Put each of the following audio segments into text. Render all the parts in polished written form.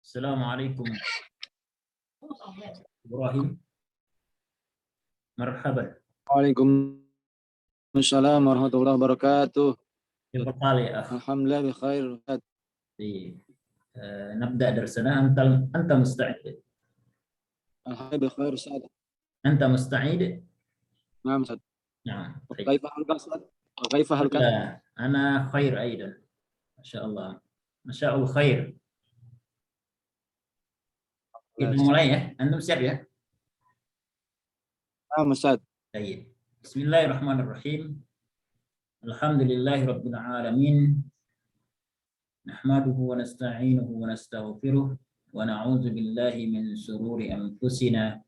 Assalamualaikum Ibrahim. Marhaban. Waalaikumsalam warahmatullahi wabarakatuh. كيف الحال يا أخ؟ Alhamdulillah bi khair. طيب. نبدأ درسنا. أنت مستعد؟ Alhamdulillah bi khair Ustaz. أنت مستعد؟ Naam Ustaz. نعم. طيب. Kaifa halka Ustaz? Kaifa halka? لا أنا خير أيضا ما شاء الله. ما شاء الله خير. Kita mulai ya. Antum siap ya? Naam Ustaz. طيب. بسم الله الرحمن الرحيم. الحمد لله رب العالمين. نحمده ونستعينه ونستغفره ونعوذ بالله من شرور أنفسنا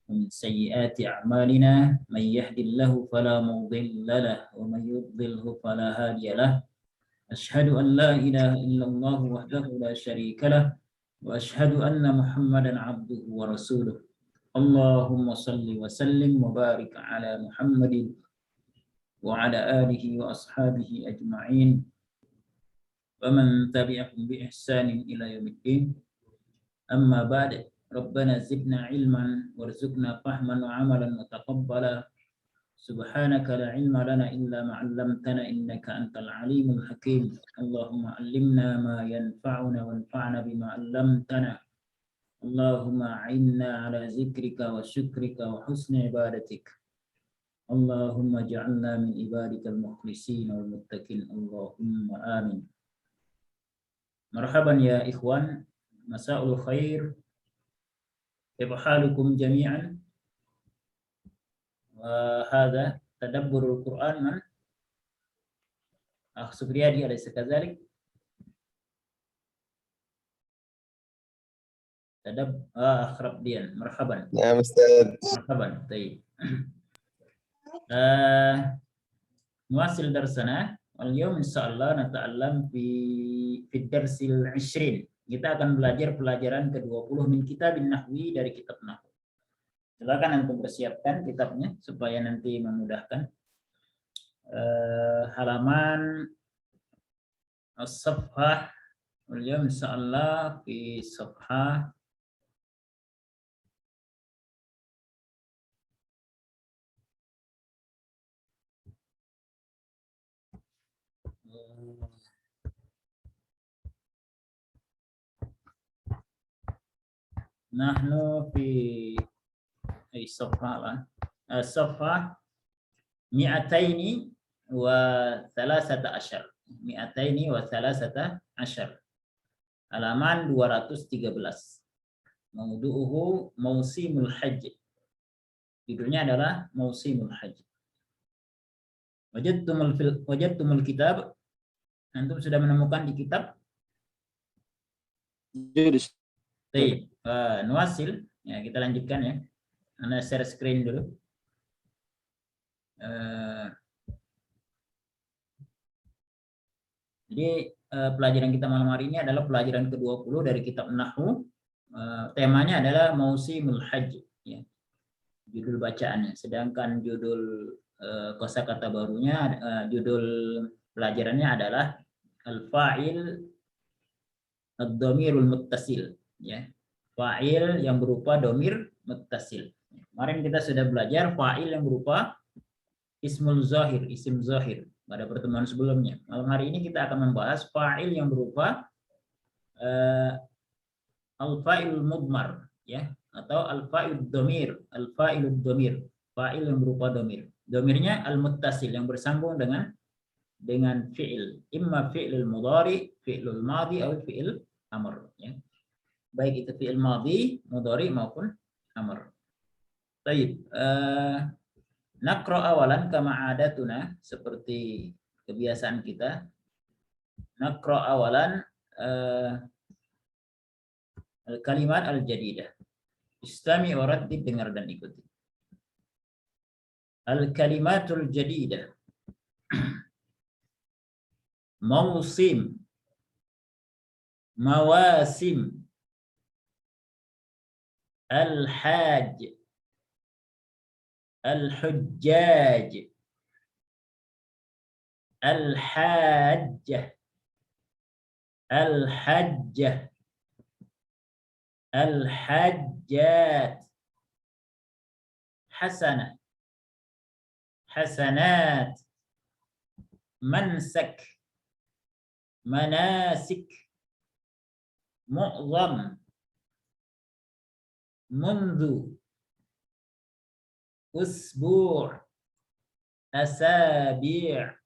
ومن سيئات أعمالنا. من يهد الله فلا مضل له ومن يضلله فلا هادي له. أشهد أن لا إله إلا الله وحده لا شريك له وأشهد أن محمدا عبده ورسوله. اللهم صل وسلم وبارك على محمد وعلى آله وأصحابه أجمعين ومن تبعهم بإحسان إلى يوم الدين. أما بعد. ربنا زدنا علما وارزقنا فهما وعملا متقبلا. سبحانك لا علم لنا إلا ما علمتنا إنك أنت العليم الحكيم. اللهم علمنا ما ينفعنا وانفعنا بما علمتنا. اللهم أعنا على ذكرك وشكرك وحسن عبادتك. اللهم اجعلنا من عبادك المخلصين والمتقين. اللهم آمين. مرحبا يا إخوان. مساء الخير. كيف حالكم جميعا؟ وهذا تدبر القرآن من أخ سبريادي أليس كذلك؟ أخ ربديان. مرحبا. نعم أستاذ. مرحبا. طيب. نواصل درسنا. واليوم إن شاء الله نتعلم في الدرس ال20. Kita akan belajar pelajaran ke-20 min kitabin nahwi dari kitab nahwu. Silakan antum persiapkan kitabnya supaya nanti memudahkan. Halaman as-safhah. Al-yawm insyaallah fi safhah nahnu fi safhah safhah 213. 213 halaman 213. Maudu'uhu mausimul hajj. Judulnya adalah mausimul hajj. Wajadtumul kitab. Antum sudah menemukan di kitab? Baik. Nuasil. Ya, kita lanjutkan ya. Anda share screen dulu. Jadi pelajaran kita malam hari ini adalah pelajaran ke-20 dari kitab Nahwu. Temanya adalah Mausimul Hajj ya. Judul bacaannya. Sedangkan judul kosakata barunya, judul pelajarannya adalah Al-Fa'il Ad-Dhamirul Muttasil ya. Fa'il yang berupa domir muttasil. Kemarin kita sudah belajar fa'il yang berupa ismul zahir, isim zahir pada pertemuan sebelumnya. Malam hari ini kita akan membahas fa'il yang berupa al-fa'il mudmar ya, atau al-fa'il domir, al-fa'il domir, fa'il yang berupa domir. Domirnya al-muttasil yang bersambung dengan fi'il, imma fi'il mudhari, fi'il madhi atau fi'il amr ya. Baik itu fi'il madhi, mudhari maupun amr. Baik, naqra awalan kama adatuna, seperti kebiasaan kita. Naqra awalan al-kalimat al-jadidah. Istami wa raddid, dengar dan ikuti. Al-kalimatul jadidah. Mausim, mawasim, al-hajj, al-hujjaj, al-hajjah, al-hajjah, Al-hajjat. Hasanah. Hasanat. Mansak. Manasik. Mu'zam. Mundu. Usbu'. Asabi'.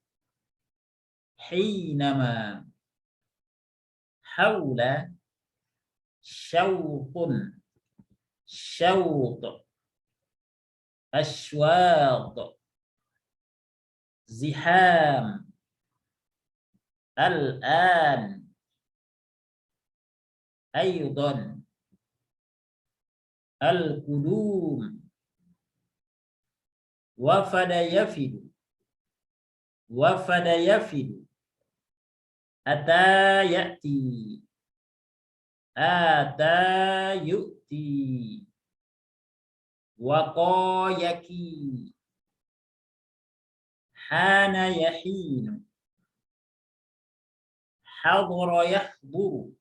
Hinama. Hawla. Syawqun. Syawq. Ashwaq. Ziham. Al-an. Aydan. Al-qudum. Wafada yafidu. Wafada yafidu. Ata ya'ti. Ata yu'ti. Waqa yaki. Hana yahinu. Hadra yahduru.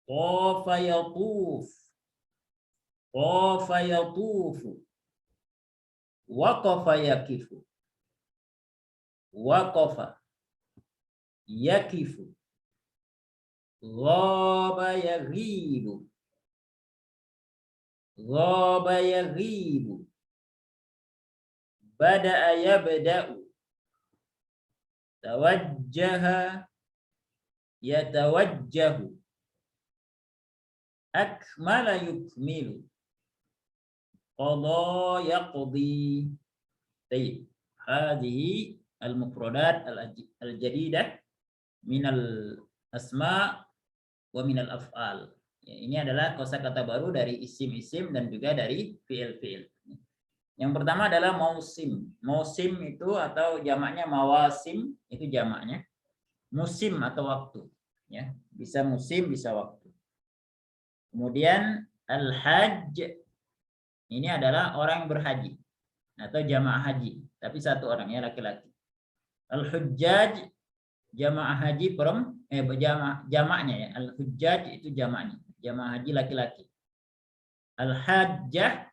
Tafa yatuf. Tafa yatufu. Waqafa yakifu. Waqafa yakifu. Ghaba yaghibu. Ghaba yaghibu. Bada'a yabda'u. Tawajjaha yatawajjahu. Akmala yukmilu. Qadha yaqdi. Baik. Hadhihi al-mufradat al-jadidah minal asma wa minal af'al. Ya, ini adalah kosakata baru dari isim-isim dan juga dari fi'il-fi'il. Yang pertama adalah mausim. Mausim itu atau jamaknya mawasim, itu jamaknya. Musim atau waktu. Ya, bisa musim, bisa waktu. Kemudian al-hajj ini adalah orang yang berhaji atau jamaah haji, tapi satu orang ya, laki-laki. Al-hujjaj jamaah haji jamaknya ya. Al-hujjaj itu jamaknya, jamaah haji laki-laki. Al-hajjah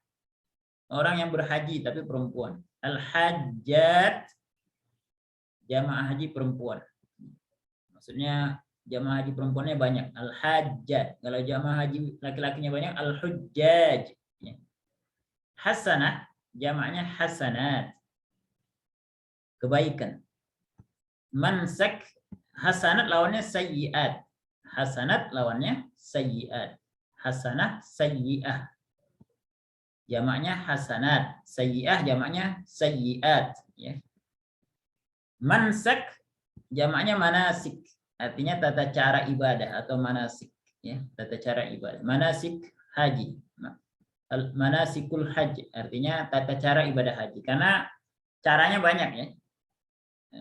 orang yang berhaji tapi perempuan. Al-hajjat jamaah haji perempuan. Maksudnya jamaah haji perempuannya banyak. Al-hajjat. Kalau jamaah haji laki-lakinya banyak, al-hujjaj. Hasanah jamaknya hasanat. Kebaikan. Mansak hasanat lawannya sayyiat. Hasanat lawannya sayyiat. Hasanah sayyiah. Jamaknya hasanat. Sayyiah jamaknya sayyiat. Ya. Mansak jamaknya manasik. Artinya tata cara ibadah atau manasik. Ya, tata cara ibadah. Manasik haji. Manasikul haji. Artinya tata cara ibadah haji. Karena caranya banyak ya.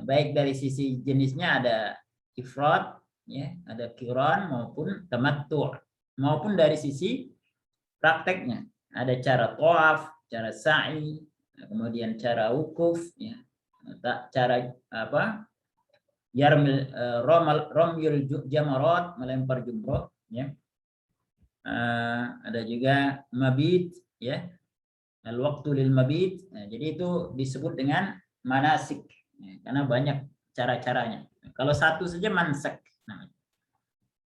Baik dari sisi jenisnya ada ifrad, ya, ada qiran maupun tamattu', maupun dari sisi prakteknya ada cara tawaf, cara sa'i, kemudian cara wukuf, ya, cara apa? Ramyul jamarat, melempar jumroh, ya. Ada juga mabit, ya, al-waqtu lil mabit. Nah, jadi itu disebut dengan manasik. Karena banyak cara-caranya. Kalau satu saja mansak namanya.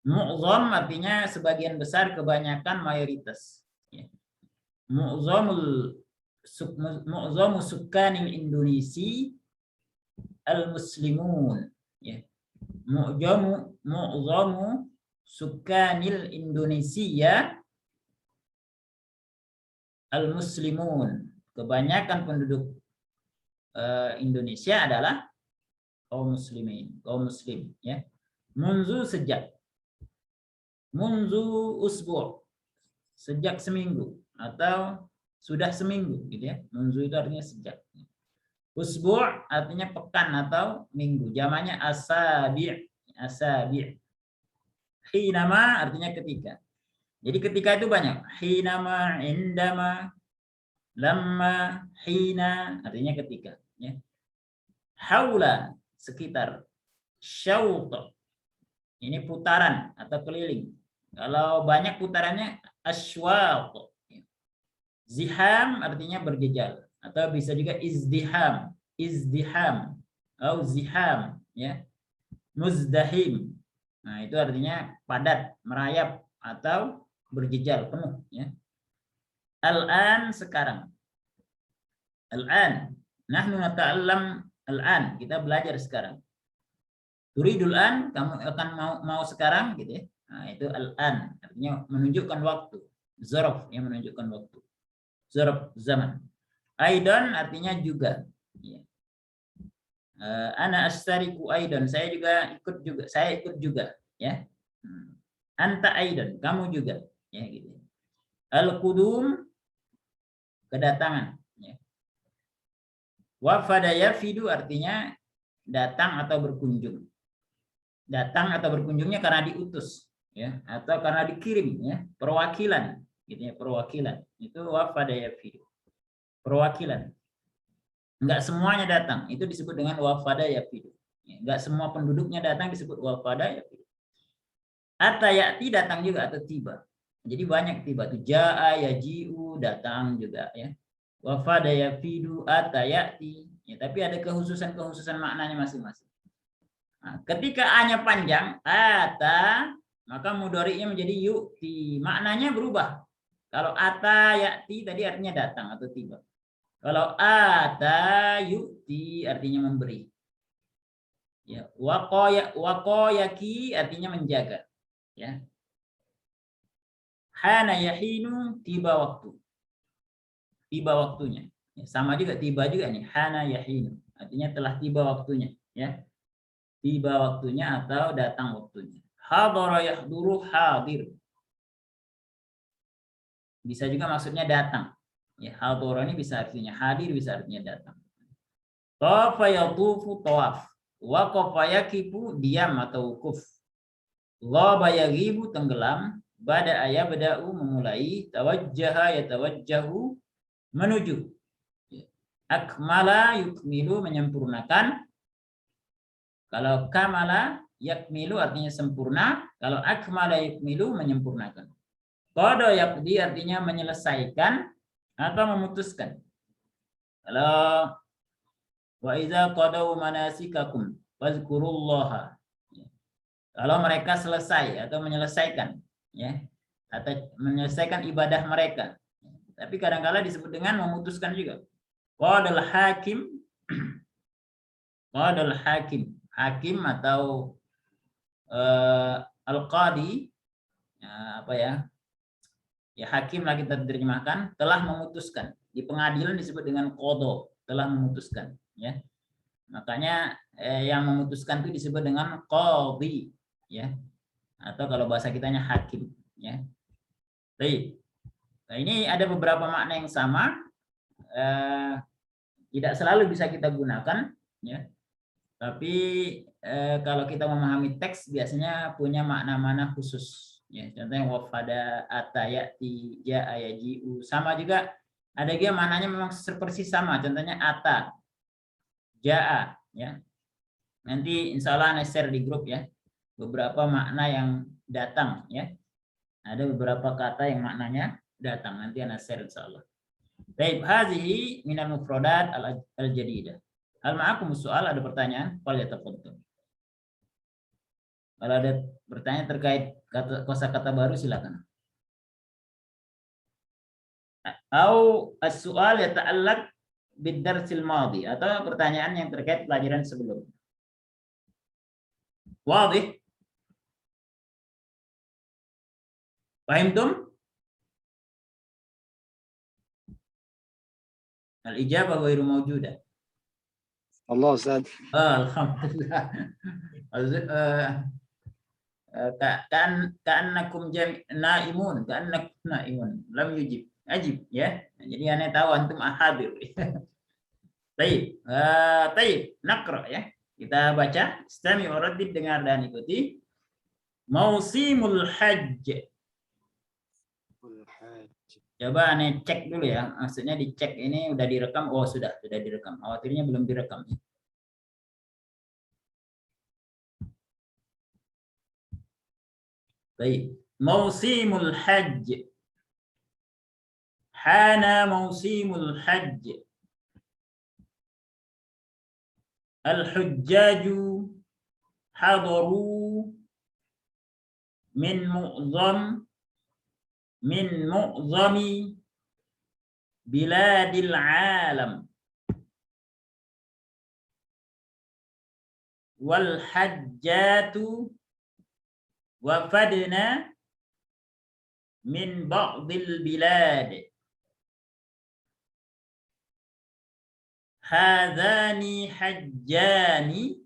Mu'zam artinya sebagian besar, kebanyakan, mayoritas. Mu'zamu sukkanil Indonesia al-muslimun. Mu'zamu sukkanil Indonesia al-muslimun. Kebanyakan penduduk Indonesia adalah kaum muslimin, kaum muslim, ya. Munzu sejak, munzu usbu', sejak seminggu atau sudah seminggu, gitu ya. Munzu itu artinya sejak. Usbu' artinya pekan atau minggu, jamaknya asabi', asabi'. Hinama artinya ketika. Jadi ketika itu banyak. Hinama, indama, lamma, hina artinya ketika, ya. Haula sekitar. Syauq ini putaran atau keliling. Kalau banyak putarannya asywaq. Ziham artinya berjejal atau bisa juga izdiham, izdiham atau ziham ya. Muzdahim. Nah, itu artinya padat, merayap atau berjejal penuh ya. Al-an sekarang. Al-an. Nahnu nata'allam al-an, kita belajar sekarang. Turidul an, kamu akan mau sekarang gitu ya. Nah, itu al-an, artinya menunjukkan waktu. Zaraf yang menunjukkan waktu. Zaraf zaman. Aidan artinya juga. Ya. Ana astariku aidan, saya ikut juga ya. Anta aidan, kamu juga ya gitu. Al-qudum kedatangan ya. Wafada yafidu artinya datang atau berkunjung. Datang atau berkunjungnya karena diutus ya atau karena dikirim ya, perwakilan gitu ya, perwakilan. Itu wafada yafidu. Perwakilan. Enggak semuanya datang, itu disebut dengan wafada yafidu. Enggak semua penduduknya datang disebut wafada yafidu. Atayati datang juga atau tiba. Jadi banyak tiba tuh jaa yaji'u datang juga ya. Wafada yafidu atayati ya, tapi ada kekhususan maknanya masing-masing. Nah, ketika a-nya panjang ata maka mudhari'nya menjadi yu'ti. Maknanya berubah. Kalau ata ya'ti tadi artinya datang atau tiba. Kalau ata yu'ti artinya memberi. Ya, waqayaki artinya menjaga. Ya. Hana yahinu tiba waktu. Tiba waktunya. Ya, sama juga tiba juga nih. Hana yahinu artinya telah tiba waktunya. Ya. Tiba waktunya atau datang waktunya. Hadara yahduru hadir. Bisa juga maksudnya datang. Ya, hadara ini bisa artinya hadir, bisa artinya datang. Tawafa yatufu tawaf. Waqafa yakifu diam atau wukuf. Ghaba yaghibu tenggelam. Bada'a yabda'u memulai. Tawajjaha yatawajjahu menuju. Akmala yukmilu menyempurnakan. Kalau kamala yakmilu artinya sempurna. Kalau akmala yukmilu menyempurnakan. Qada yaqdi artinya menyelesaikan atau memutuskan. Kalau wa idza qadaw manasikakum fazkurullaha. Kalau mereka selesai atau menyelesaikan ya atau menyelesaikan ibadah mereka. Tapi kadang-kala disebut dengan memutuskan juga. Qadal hakim qadal hakim. Hakim atau al-qadi apa ya? Ya hakim lah kita terjemahkan telah memutuskan. Di pengadilan disebut dengan qada, telah memutuskan ya. Makanya yang memutuskan itu disebut dengan qadhi ya. Atau kalau bahasa kitanya hakim ya. Baik. Nah, ini ada beberapa makna yang sama. Tidak selalu bisa kita gunakan ya. Tapi kalau kita memahami teks biasanya punya makna-makna khusus. Ya, contohnya wafada atayati jaa yaji'u sama juga ada juga maknanya memang persis sama. Contohnya ata jaa ya. Nanti insya Allah share di grup ya beberapa makna yang datang ya. Ada beberapa kata yang maknanya datang. Nanti ana share insya Allah. Baik, hazihi minal mufradat al-jadidah. Hal ma'akum soal, ada pertanyaan? Falyatafaddal. Kalau ada pertanyaan terkait kosakata baru silakan. Au as-su'al yata'allaq bid-darsil madhi atau pertanyaan yang terkait pelajaran sebelum. Wadih? Fahimtum? Al-ijabah ghairu mawjudah. Allah Ustaz. Alhamdulillah. Ka'annakum naimun, ka'annakum naimun. Lam yujib. Ajib ya. Jadi aneh tahu antum hadir. Baik. Baik, naqra ya. Kita baca, istami wa raddid, dengar dan ikuti. Mausimul hajj. Coba aneh cek dulu ya. Maksudnya dicek ini udah direkam. Oh, sudah direkam. Khawatirnya belum direkam. Baik. Mausimul hajj. Hana mausimul hajj. Al-hujjaju hadaru min mu'zami biladil alam. Wal hajjatu wafadna min ba'dil bilad. Hadhani hajjani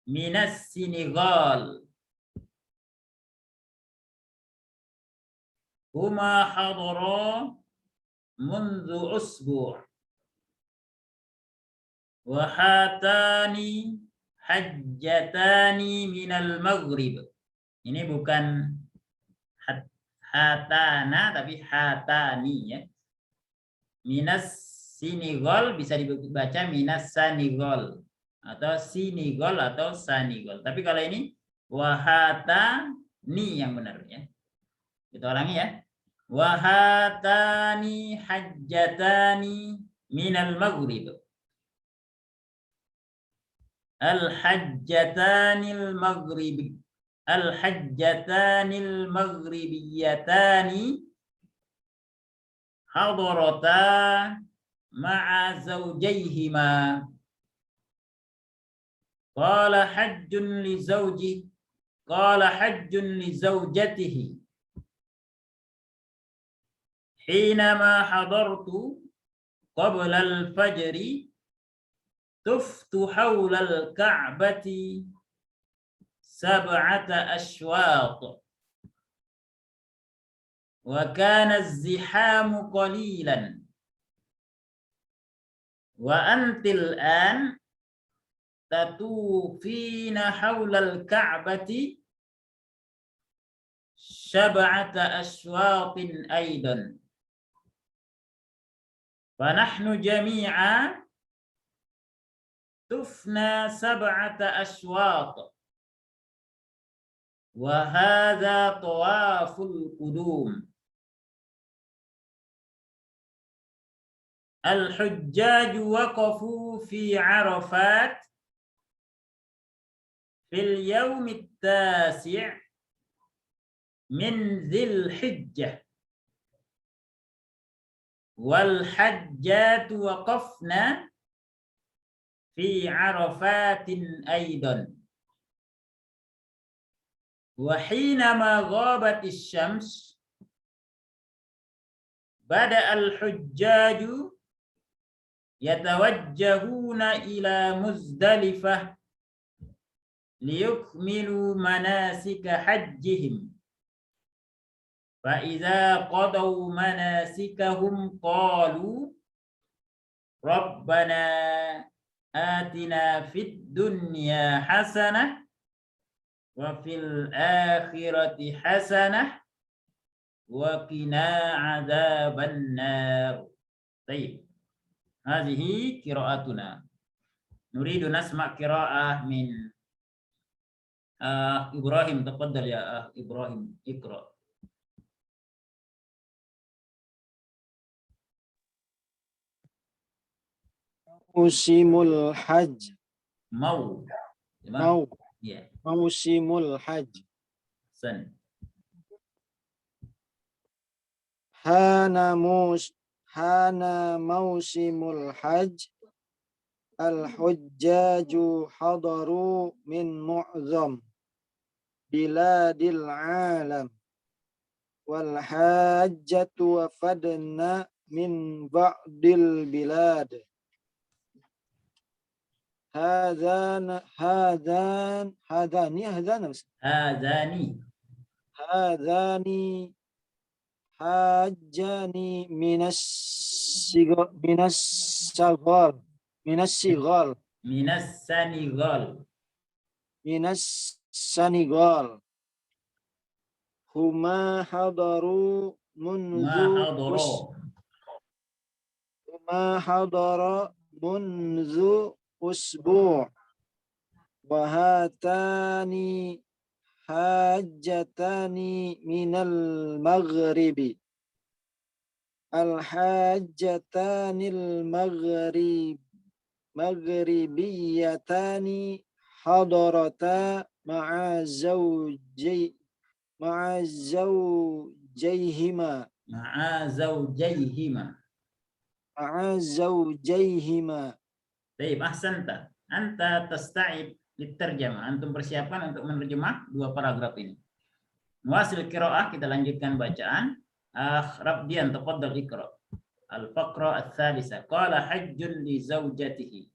minas Senegal. Huma hadara mundu usbu'. Wahatani hajjatani minal maghrib. Ini bukan hatana tapi hatani ya. Minas Senegal bisa dibaca minas Senegal atau Senegal atau Senegal. Tapi kalau ini wahatani yang benar ya. Kita ulangi ya. Wahatani hajjatani minal maghrib. Al-hajjatanil maghribi. Al-hajjatanil maghribiyatani hadarata ma'a zawjayhima. Qala hajjun li zawji. Qala hajjun li zawjatihi. Hinama hadartu qabla al-fajri tuftu hawla al-ka'bati sab'ata ashwaq. Wa kana az-zihamu qalilan. Wa antil an tatufina hawla al-ka'bati sab'ata ashwaqin aidan. Fanahnu jami'a tufna sab'ata ashwaq. Wa hadha tawaful qudum. Al-hujjaj waqafu fi Arafat fil yawm at-tasi' min Dzil Hijjah. Wal hajjat waqafna fi Arafatin aidan. Wa hinama ghabat asy-syams bada al-hujjaju yatawajjahuna ila Muzdalifah liyukmilu manasika hajjihim. Fa idza qadaw manasikahum qalu Rabbana atina fid dunya hasanah wa fil akhirati hasanah wa qina adzaban nar. Baik. Hadhihi qira'atuna. Nuridu nasma' qira'ah min Ibrahim. Tafadhal ya Ibrahim, iqra. Musimul hajj. Mau. Mau. Ya. Musimul hajj. San. Hana mausimul hajj. Al-hujjaju hadaru min mu'zam biladil alam. Wal hajjatu wafadna min ba'dil bilad. Hadani hajjani minas Senegal. Huma hadaru munzu usbu' wa hatani hajjatani minal maghribi. Al-hajjatanil maghribiyatani hadarata ma'azawjayhima. Baik, ahsanta. Anta tasta'id litarjamah. Antum persiapkan untuk menerjemah dua paragraf ini. Muasil qiraah, kita lanjutkan bacaan. Rabdian tafaddal iqra. Al-faqra ats-tsalitsah. Qala hajjun li zaujatihi.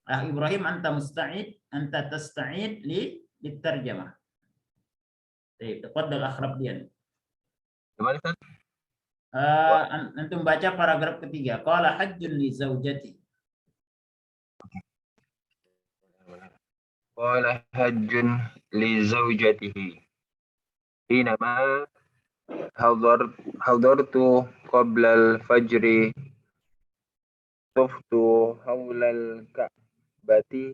Ibrahim, anta musta'id, anta tasta'id litarjamah. Baik, tafaddal Rabdian. Gimana, Ustaz? Antum baca paragraf ketiga. Qala hajjun li zaujatihi. Qala hajjun li zawjatihi. Hinama hadartu qabla al-fajri tuftu hawla al-ka'bati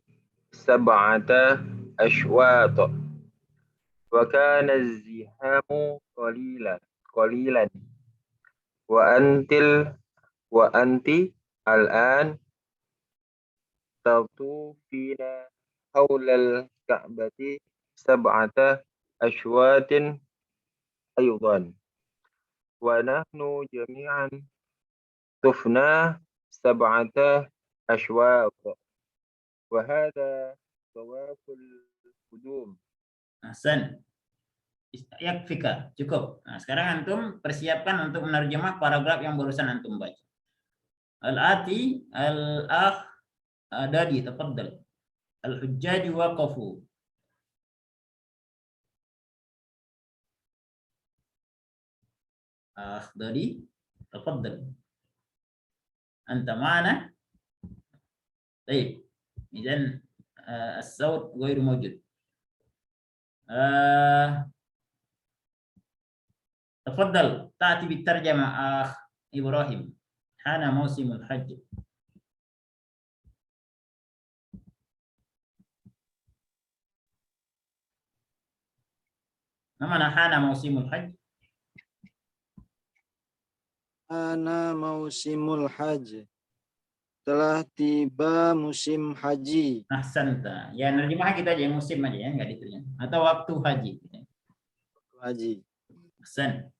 sab'ata ashwat wa kana az-zihamu qalilan wa anti al-an tatufina hawla al-ka'bati sab'ata ashwatin aydan wa nahnu jami'an tufna sab'ata ashwat wa hadha tawaful qudum. Ahsan. Yakfika, cukup. Nah, sekarang antum persiapkan untuk menerjemah paragraf yang barusan antum baca. Al-ati al-akh dadi tafaddal. Al-hujjaj waqafu. Dadi tafaddal. Anta ma'ana. Baik. Idzan as-sawt ghairu mawjud. تفضل تأتي بالترجمة أخ إبراهيم. حان موسم الحج. ما معنى حان موسم الحج؟ Ana mausimul haj. Telah tiba musim haji. Ahsanta. Ya, nerjemah kita aja musim aja ya, enggak ditulis. Atau waktu haji. Haji. Ahsan.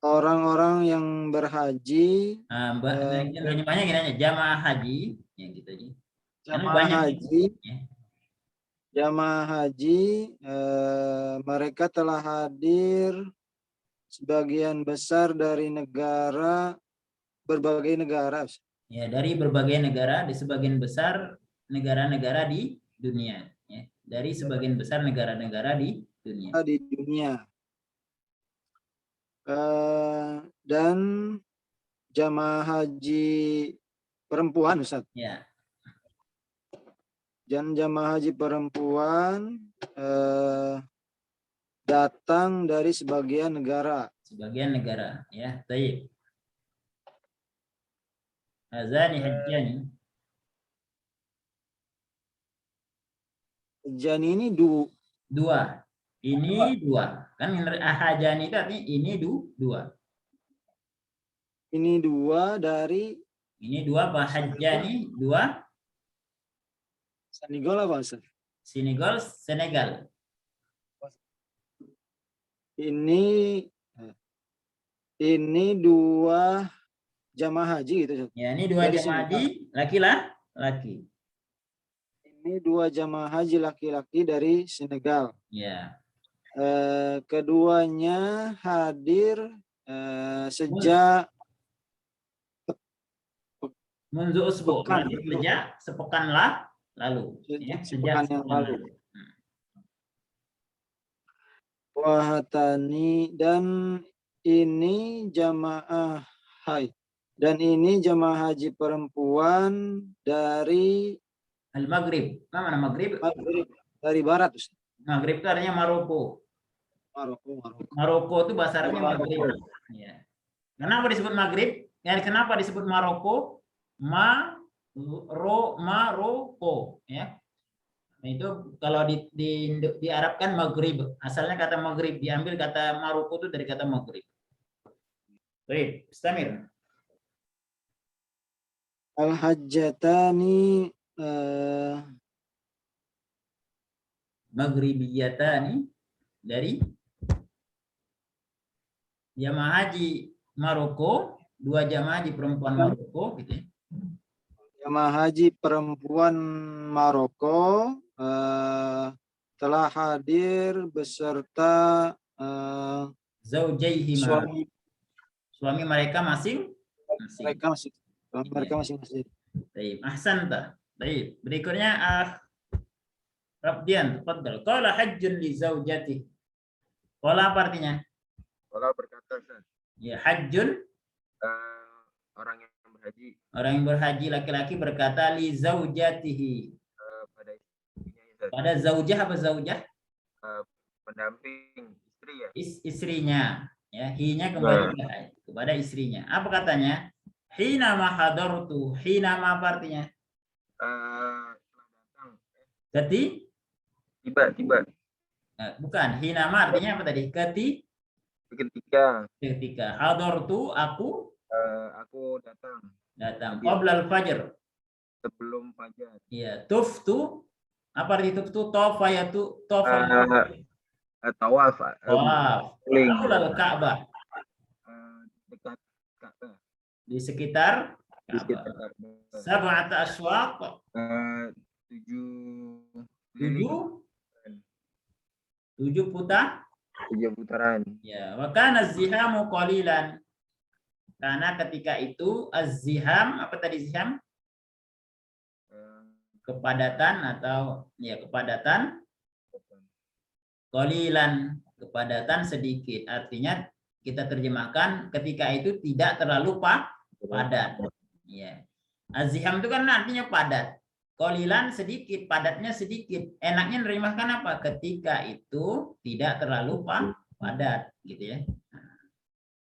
Orang-orang yang berhaji. Nerjemahnya gini aja, jamaah haji, ya gitu aja. Jamaah haji. Ya. Jamaah haji, mereka telah hadir sebagian besar dari berbagai negara. Ya, dari berbagai negara, di sebagian besar negara-negara di dunia. Ya, dari sebagian besar negara-negara di dunia. Dan jamaah haji perempuan, Ustaz. Ya. Dan jamaah haji perempuan datang dari sebagian negara. Sebagian negara, ya. Baik. Hazani hajjani. Hajjani ini dua. Ini dua. Kan hajjani itu artinya ini dua. Ini dua dari. Ini dua apa? Hajjani dua. Senegal apa, Ustaz? Senegal. Ini dua jamaah haji gitu, Ustaz. Ya, ini dua jamaah haji laki-laki. Ini dua jamaah haji laki-laki dari Senegal. Ya. Keduanya hadir sejak Mundu usbu, sejak sepekan lalu. Sepekan yang lalu. Wahatani, dan ini jamaah haji perempuan dari Al-Maghrib. Mana Maghrib? Dari barat, Ustaz. Maghrib itu artinya Maroko. Maroko itu bahasa Arabnya Maghrib. Ya. Kenapa disebut Maghrib? Kenapa disebut Maroko? Maroko, ya. Nah, itu kalau diarabkan maghrib, asalnya kata maghrib, diambil kata Maroko itu dari kata maghrib. Baik, istamir. Al-hajjatani Maghribiyatani dari jamaah haji Maroko, 2 jamaah haji perempuan Maroko gitu ya. jamaah haji perempuan Maroko telah hadir beserta Zaujaihima, suami mereka masing-masing. Mereka masing-masing. Baik, ahsan ta. Baik, berikutnya Rabdian, tafadhal. Qala hajjun li zaujati. Qala apa artinya? Qala berkata, Ustaz, Ya, hajjun orang yang berhaji. Orang yang berhaji laki-laki berkata li zaujatihi. Pada istrinya, Ustaz. Pada zaujah apa zaujah? Pendamping istri ya. Istrinya, ya, hi-nya kembali kepada istrinya. Apa katanya? Hina ma hadartu. Hina ma apa artinya? Telah datang. Tiba. Bukan, hina ma artinya apa tadi? Ketika. Hadartu aku datang. Qoblal fajr. Sebelum fajar. Iya, tuftu. Apa arti tuftu? Tofayatu. Tawaf. Haulal Ka'bah. Dekat Ka'bah. Di sekitar Ka'bah. Sab'ata aswaq. 7 putaran. Ya, wa kana az-zihamu qalilan. Karena ketika itu az-ziham, apa tadi ziham? Kepadatan atau ya kepadatan qalilan, kepadatan sedikit. Artinya kita terjemahkan ketika itu tidak terlalu padat. Ya. Az-ziham itu kan artinya padat. Qalilan sedikit, padatnya sedikit. Enaknya menerjemahkan apa? Ketika itu tidak terlalu padat, gitu ya.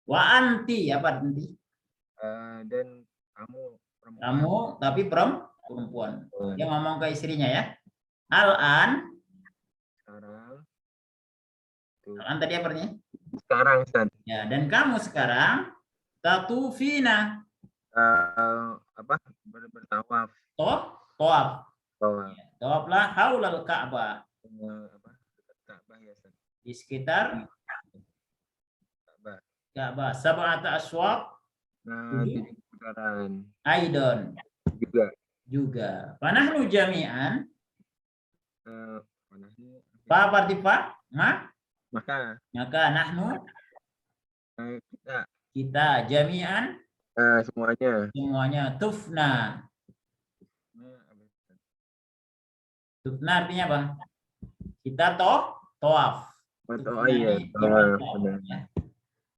Wa anti, apa nanti? Dan kamu perempuan. Kamu tapi perempuan. Dia ngomong ke istrinya ya. Al-an. Al-an tadi apa artinya? Sekarang, Ustaz. Ya, dan kamu sekarang tatufina. Bertawaf. Tawaf. Tawaflah haulal Ka'bah. Di sekitar Ka'bah. Sab'ata aswaq. 7 putaran. Aidon. Juga. Panahnu jami'an. Apa arti fa? Maka nahnu. Kita jami'an. Semuanya. Tufna. Tufna artinya apa? Kita tawaf.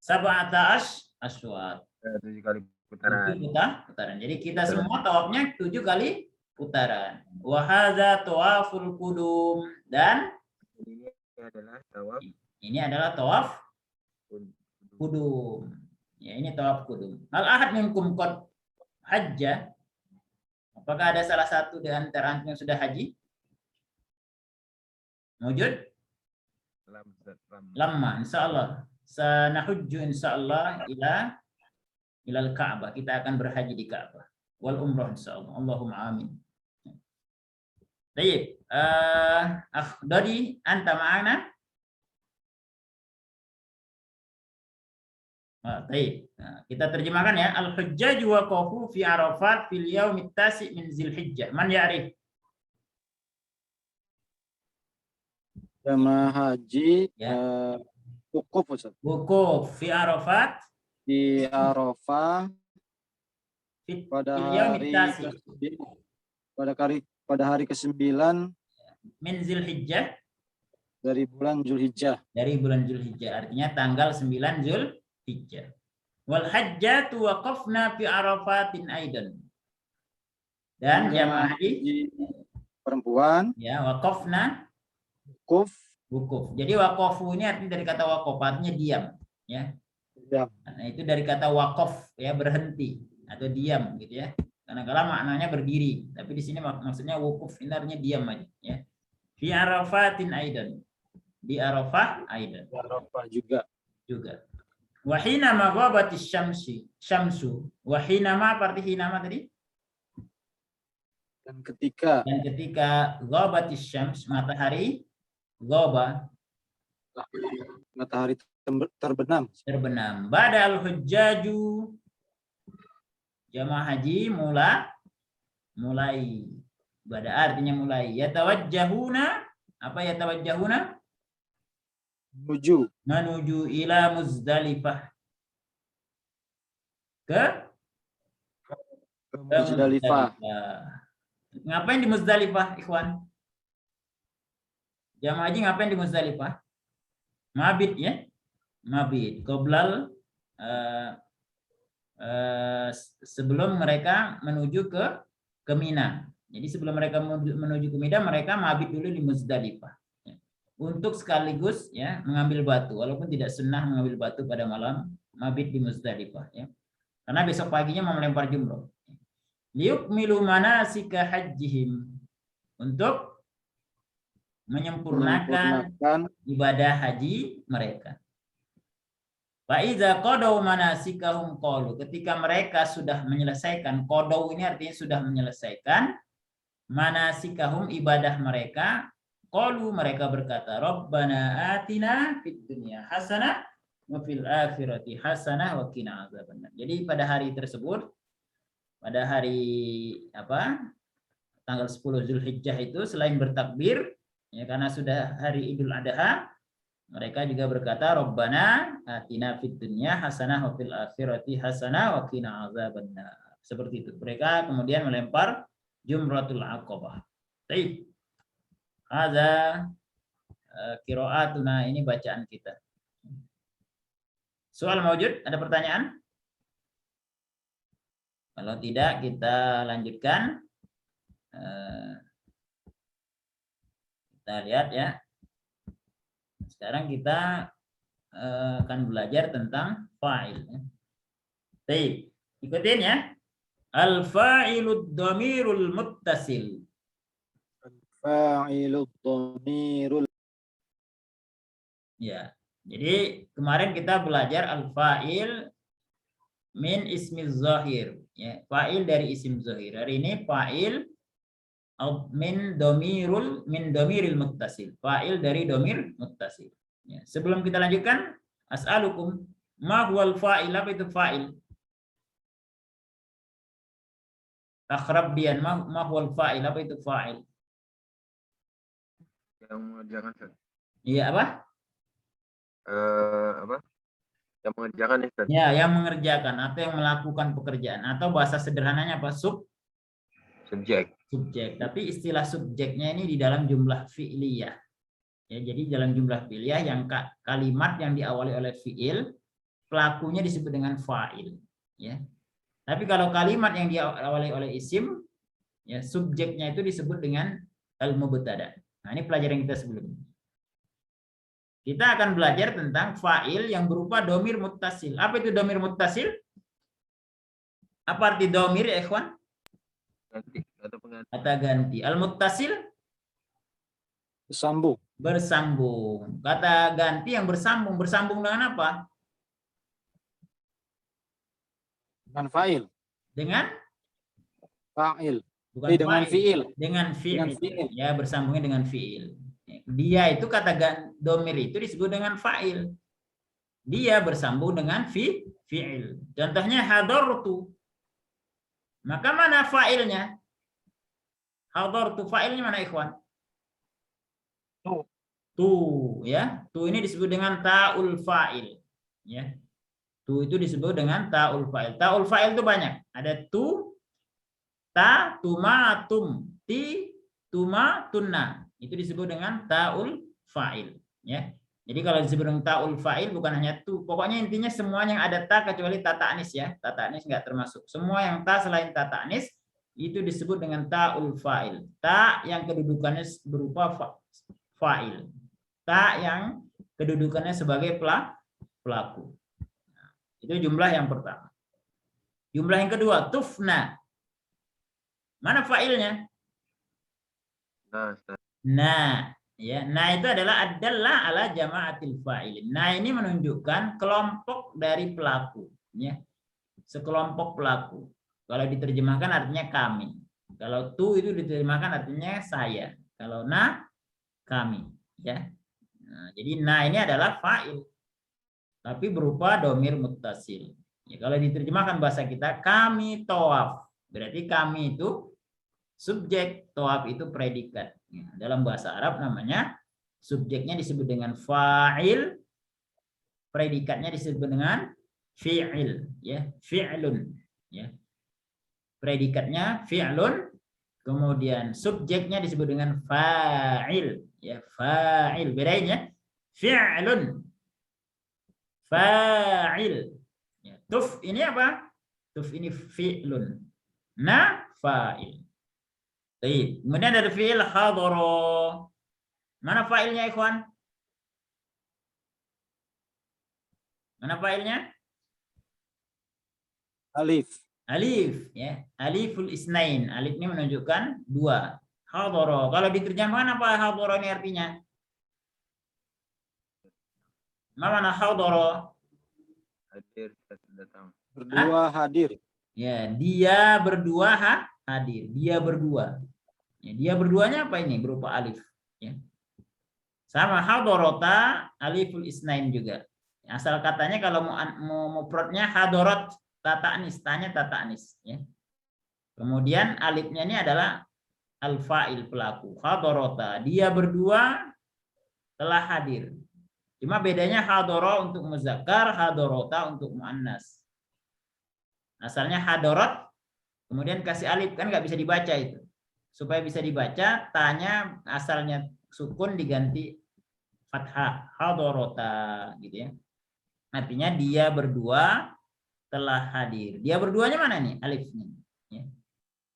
Sab'ata aswaq. 7 kali putaran. Jadi kita semua tawafnya 7 kali putaran. Wa hadza tawaful qudum, dan ini adalah tawaf qudum. Ya, ini tawaf qudum. Hal ahad minkum qad hajja? Apakah ada salah satu di antara antum yang sudah haji? Wujud? Lama, insyaallah. Sanahujju insyaallah ilal Ka'bah. Kita akan berhaji di Ka'bah. Wal umrah insyaallah. Allahumma amin. Baik. Akhdari anta ma'ana? Baik. Kita terjemahkan ya. Al-hujjaj waqafu fi Arafat fil yaumit tasi' min Dzulhijjah. Man ya'rif? Jamaah haji wukuf, Ustaz. Wukuf fi Arafat. Di Arafah pada hari ke-9 min Dzulhijjah, dari bulan Dzulhijjah. Artinya tanggal 9 Dzulhijjah. Wal hajjatu waqafna fi Arafatin aidan. Dan jamaah haji perempuan ya waqafna wukuf. Jadi waqafu ini artinya dari kata waqaf, artinya diam, ya. Nah, itu dari kata waqaf, ya, berhenti atau diam gitu ya. Karena kala maknanya berdiri, tapi di sini maksudnya wukuf, ini artinya diam aja ya. Fi Arafatin aidan. Di Arafah aidan. Arafah juga. Wa hina ma ghabatis syamsu. Wa hina ma arti hina ma tadi? Dan ketika ghabatis syams, matahari ghaba, matahari terbenam. Bada al-hujjaju, jamaah haji mulai. Bada artinya mulai. Yatawajjahuna, apa yatawajjahuna? Menuju ila Muzdalifah. Ke Muzdalifah. Ngapain di Muzdalifah, ikhwan? Jamaah haji ngapain di Muzdalifah? Mabit ya. Mabit. Qoblal sebelum mereka menuju ke Mina. Jadi sebelum mereka menuju ke Mina, mereka mabit dulu di Muzdalifah. Ya. Untuk sekaligus ya mengambil batu, walaupun tidak sunnah mengambil batu pada malam mabit di Muzdalifah ya. Karena besok paginya mau melempar jumroh. Liyukmilu manasika hajjihim, untuk menyempurnakan ibadah haji mereka. Fa'iza qadaw manasikahum qalu, ketika mereka sudah menyelesaikan, qadaw ini artinya sudah menyelesaikan manasikahum, ibadah mereka, qalu, mereka berkata, Rabbana atina fid dunya hasanah wa fil akhirati hasanah wa qina azabannar. Jadi pada hari tersebut, pada hari tanggal 10 Zulhijjah itu, selain bertakbir ya karena sudah hari Idul Adha, mereka juga berkata Rabbana atina fid dunya hasanah wa fil akhirati hasanah wa qina azabannar. Seperti itu. Mereka kemudian melempar Jumratul Aqabah. Baik. Hadza qiraatuna, ini bacaan kita. Soal maujud, ada pertanyaan? Kalau tidak kita lanjutkan. Kita lihat ya. Sekarang kita akan belajar tentang fa'il. Baik, ikutin ya. Al-fa'ilud dhamirul muttasil. Al-fa'ilud dhamirul. Ya. Jadi kemarin kita belajar al-fa'il min ismi zahir, ya. Fa'il dari isim zahir. Hari ini fa'il min dhamiril muttasil. Fa'il dari dhamir muttasil. Ya. Sebelum kita lanjutkan, as'alukum ma huwal fa'il, apa itu fa'il? Takhrabian, ma huwal fa'il, apa itu fa'il? Yang mengerjakan. Iya, apa? Yang mengerjakan Ustaz. Ya, yang mengerjakan atau yang melakukan pekerjaan, atau bahasa sederhananya apa? Subjek. Tapi istilah subjeknya ini di dalam jumlah fi'liyah. Ya, jadi dalam jumlah fi'liyah yang kalimat yang diawali oleh fi'il, pelakunya disebut dengan fa'il. Ya. Tapi kalau kalimat yang diawali oleh isim, ya, subjeknya itu disebut dengan al-mubtada. Nah, ini pelajaran kita sebelumnya. Kita akan belajar tentang fa'il yang berupa dhamir muttasil. Apa itu dhamir muttasil? Apa arti dhamir, ya, ikhwan? Kata ganti. Al-muttasil? Bersambung. Kata ganti yang bersambung. Bersambung dengan apa? Dengan fa'il. Dengan? Fa'il. Bukan dengan fi'il. Dengan fi'il. Ya, bersambungnya dengan fi'il. Dia itu kata dhamir itu disebut dengan fa'il. Dia bersambung dengan fi'il. Contohnya hadartu. Maka mana fa'ilnya? Hadartu, fa'ilnya mana, ikhwan? Tu, ya. Tu ini disebut dengan ta'ul fa'il. Ya. Tu itu disebut dengan ta'ul fa'il. Ta'ul fa'il itu banyak. Ada tu, ta, tuma, tum, ti, tuma, tunna. Itu disebut dengan ta'ul fa'il. Ya. Jadi kalau disebut dengan ta'ul fa'il bukan hanya tu. Pokoknya intinya semuanya yang ada ta kecuali ta ta'nis ya. Ta ta'nis enggak termasuk. Semua yang ta selain ta ta'nis itu disebut dengan ta'ul fa'il. Ta yang kedudukannya berupa fa'il. Ta yang kedudukannya sebagai pelaku. Nah, itu jumlah yang pertama. Jumlah yang kedua, tufna. Mana fa'ilnya? Nah, Ustaz. Nah, ya. Nah itu adalah adalah ala jama'atil fa'ilin. Nah ini menunjukkan kelompok dari pelaku, ya. Sekelompok pelaku. Kalau diterjemahkan artinya kami. Kalau tu itu diterjemahkan artinya saya. Kalau na kami, ya. Nah, jadi na ini adalah fa'il, tapi berupa domir muttasil. Ya, kalau diterjemahkan bahasa kita kami tawaf, berarti kami itu subjek, tawaf itu predikat. Ya, dalam bahasa Arab namanya subjeknya disebut dengan fa'il, predikatnya disebut dengan fi'il, ya, fi'lun, ya. Predikatnya fi'lun, kemudian subjeknya disebut dengan fa'il, ya, fa'il. Bedain ya. Fi'lun, fa'il. Ya, tuf ini apa? Tuf ini fi'lun. Na fa'il. Baik. Kemudian dari fi'il hadara. Mana fa'ilnya, ikhwan? Mana fa'ilnya? Alif. Alif, ya. Aliful isnain. Alif ini menunjukkan dua. Hadara. Kalau diterjemahkan apa hadara ini artinya? Mana hadara? Hadir, Ustaz, datang. Berdua hadir. Ya, dia berdua hadir. Dia berdua. Ya, dia berduanya apa ini? Berupa alif. Ya. Sama hadarata aliful isnain juga. Asal katanya kalau mau mufradnya hadarat tata anis, tanya tata anis. Ya. Kemudian alifnya ini adalah al-fa'il pelaku. Hadarata, dia berdua telah hadir. Cuma bedanya hadara untuk muzakkar, hadarata untuk muannas. Asalnya hadarat, kemudian kasih alif, kan nggak bisa dibaca itu. Supaya bisa dibaca, tanya asalnya sukun diganti fathah, hadarata, gitu ya. Artinya dia berdua telah hadir. Dia berduanya mana nih? Alifnya. Ya.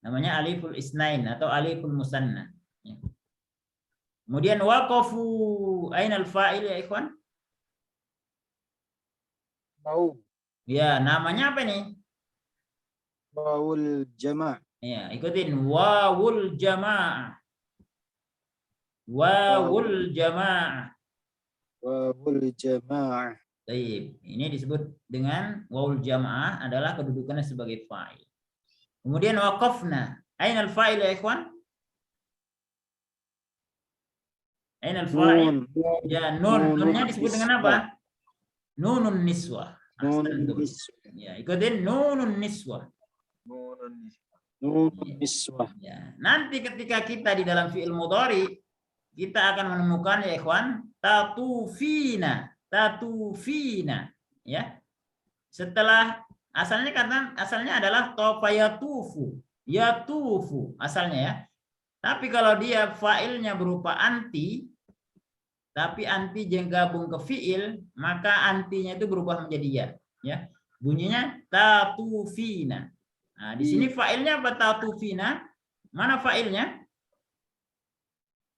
Namanya aliful isnain atau aliful musanna. Ya. Kemudian waqafu, ainal fa'il ya ikhwan? Bau. Ya, namanya apa nih? Baul jama'. Ya, ikutin wawul jamaah. Wawul jamaah. Baul jama'. Baik, ini disebut dengan wawul jamaah adalah kedudukannya sebagai fa'il. Kemudian waqafna. Ainal fa'il ya ikhwan? Ainal fa'il? Ya, nun. Nunnya disebut dengan apa? Nunun niswah. Nunun niswah. Ya, ikutin nunun niswah. Nunun niswah. Ya, nanti ketika kita di dalam fi'il mudhari, kita akan menemukan ya ikhwan, tatufina, tatufina, ya. Setelah asalnya adalah tofayatufu, yatufu asalnya ya. Tapi kalau dia fa'ilnya berupa anti, tapi anti gabung ke fi'il, maka antinya itu berubah menjadi ya, ya. Bunyinya tatufina. Nah, di sini fa'ilnya apa tatufina? Mana fa'ilnya?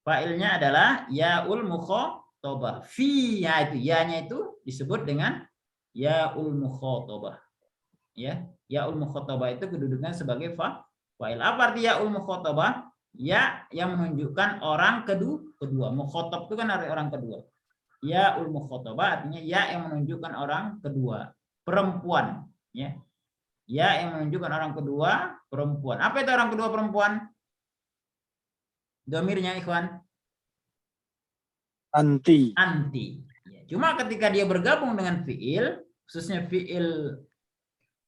Fa'ilnya adalah yaul mukhatabah. Fi ya itu, ya-nya itu disebut dengan yaul mukhatabah. Ya, yaul mukhatabah itu kedudukannya sebagai fa'il. Apa arti yaul mukhatabah? Ya yang menunjukkan orang kedua. Mukhatab itu kan arti orang kedua. Yaul mukhatabah artinya ya yang menunjukkan orang kedua, perempuan, ya. Ya yang menunjukkan orang kedua, perempuan. Apa itu orang kedua perempuan? Domirnya ikhwan? Anti. Anti. Ya, cuma ketika dia bergabung dengan fiil, khususnya fiil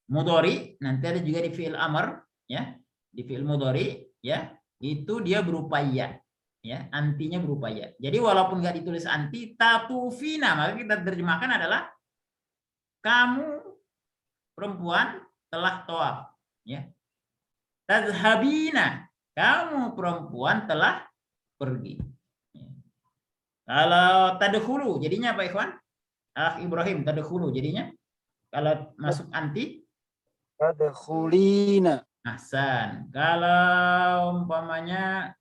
mudhari, nanti ada juga di fiil amr, ya. Di fiil mudhari, ya, itu dia berupa ya. Ya, antinya berupa ya. Jadi walaupun nggak ditulis anti, tatufina, maka kita terjemahkan adalah kamu perempuan telah tawaf, ya. Tazhabina, kamu perempuan telah pergi. Kalau tadkhulu jadinya apa ikhwan? Ibrahim, tadkhulu jadinya kalau masuk anti Tadkhulina. ahsan. Kalau umpamanya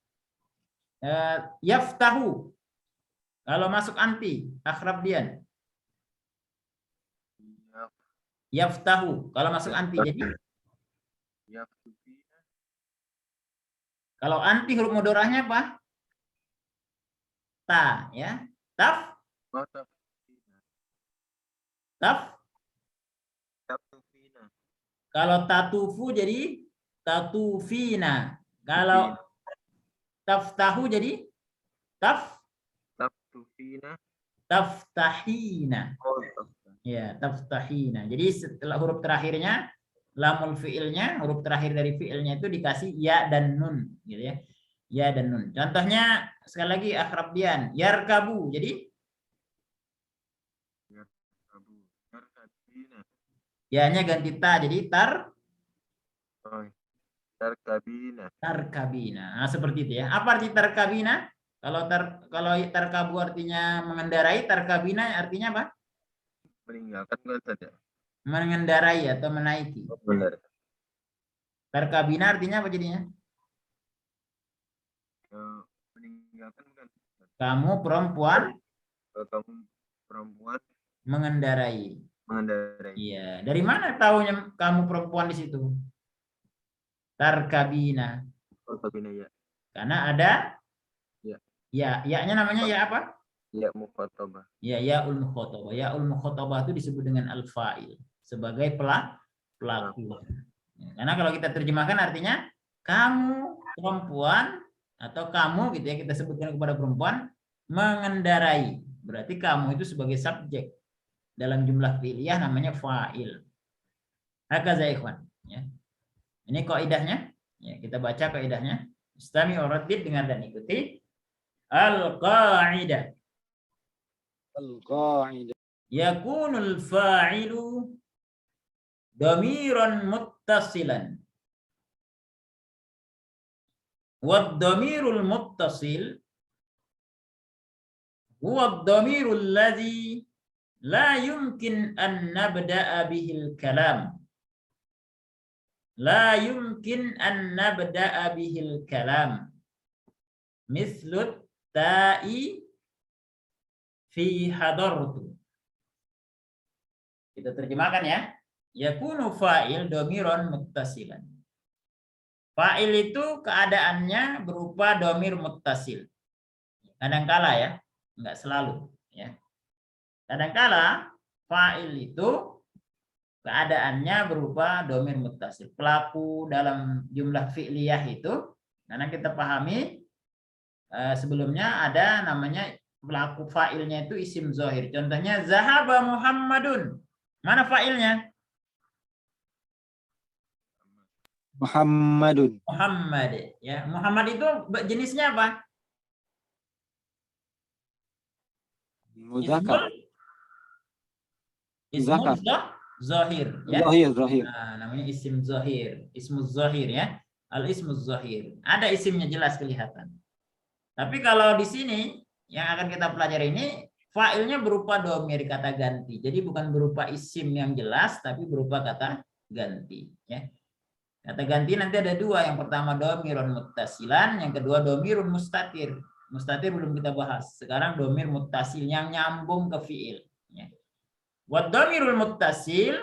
yaftahu, kalau masuk anti akhrabdian. Yaftahu kalau masuk anti jadi Kalau anti huruf mudorahnya apa? Ta, ya. Taf, Oh, tafina. taf. Tafina. Kalau tatufu jadi tatufina. Kalau taftahu jadi Tafina. taftahina. Oh, tafina. Ya, taftahina. Jadi setelah huruf terakhirnya lamul fiilnya, huruf terakhir dari fiilnya itu dikasih ya dan nun, gitu ya. Ya dan nun. Contohnya sekali lagi akrabdian, yarkabu. Jadi Yarkabu. Yarkabina. ya-nya ganti ta jadi Oh, tarkabina. tarkabina. Nah, seperti itu ya. Apa arti tarkabina? Kalau tarkabu artinya mengendarai, tarkabina artinya apa? Meninggalkan kan saja. Mengendarai atau menaiki. Oh, benar. Tarkabina artinya apa jadinya? Meninggalkan kan. Kamu perempuan Kalau kamu perempuan mengendarai. mengendarai. Iya. Dari mana tahunya kamu perempuan di situ? Tarkabina. Oh, tabina ya. Karena ada Ya. ya, ya-nya namanya ya apa? Ya, mukhatabah. Ya, yaul mukhatabah. Yaul mukhatabah itu disebut dengan al-fa'il sebagai pelaku. Ya, karena kalau kita terjemahkan artinya kamu perempuan atau kamu gitu ya, kita sebutkan kepada perempuan mengendarai. Berarti kamu itu sebagai subjek. Dalam jumlah fi'liyah namanya fa'il. Hakaza ikhwan, ya. Ini kaidahnya. Ya, kita baca kaidahnya. Istami uraddid, dengar dan ikuti. Al-qaidah. Al-qaidah. Yakunul fa'ilu dhamiran muttasilan. Wad-dhamirul muttasil huwa ad-dhamirul ladzi la yumkin an nabda'a bihil kalam. La yumkin an nabda'a bihil kalam. Mislut ta'i fi hadartu. Kita terjemahkan ya. Yakunu fa'il dhamiran muttasilan. Fa'il itu keadaannya berupa dhamir muttasil. Kadangkala ya, enggak selalu ya. Kadangkala fa'il itu keadaannya berupa dhamir muttasil. Pelaku dalam jumlah fi'liyah itu, karena kita pahami sebelumnya ada namanya pelaku fa'ilnya itu isim zahir. Contohnya zahaba Muhammadun. Mana fa'ilnya? Muhammadun. Muhammad ya. Muhammad itu jenisnya apa? Muzakkar. Ismul zahir ya. Zahir. Nah, namanya isim zahir. Ismuz zahir ya. Al-ismuz zahir. Ada isimnya jelas kelihatan. Tapi kalau di sini yang akan kita pelajari ini fa'ilnya berupa dhamir, kata ganti. Jadi bukan berupa isim yang jelas tapi berupa kata ganti ya. Kata ganti nanti ada dua. Yang pertama dhamirun muttasilan, yang kedua dhamirun mustatir. Mustatir belum kita bahas. Sekarang dhamir muttasil yang nyambung ke fiil ya. Wa dhamirul muttasil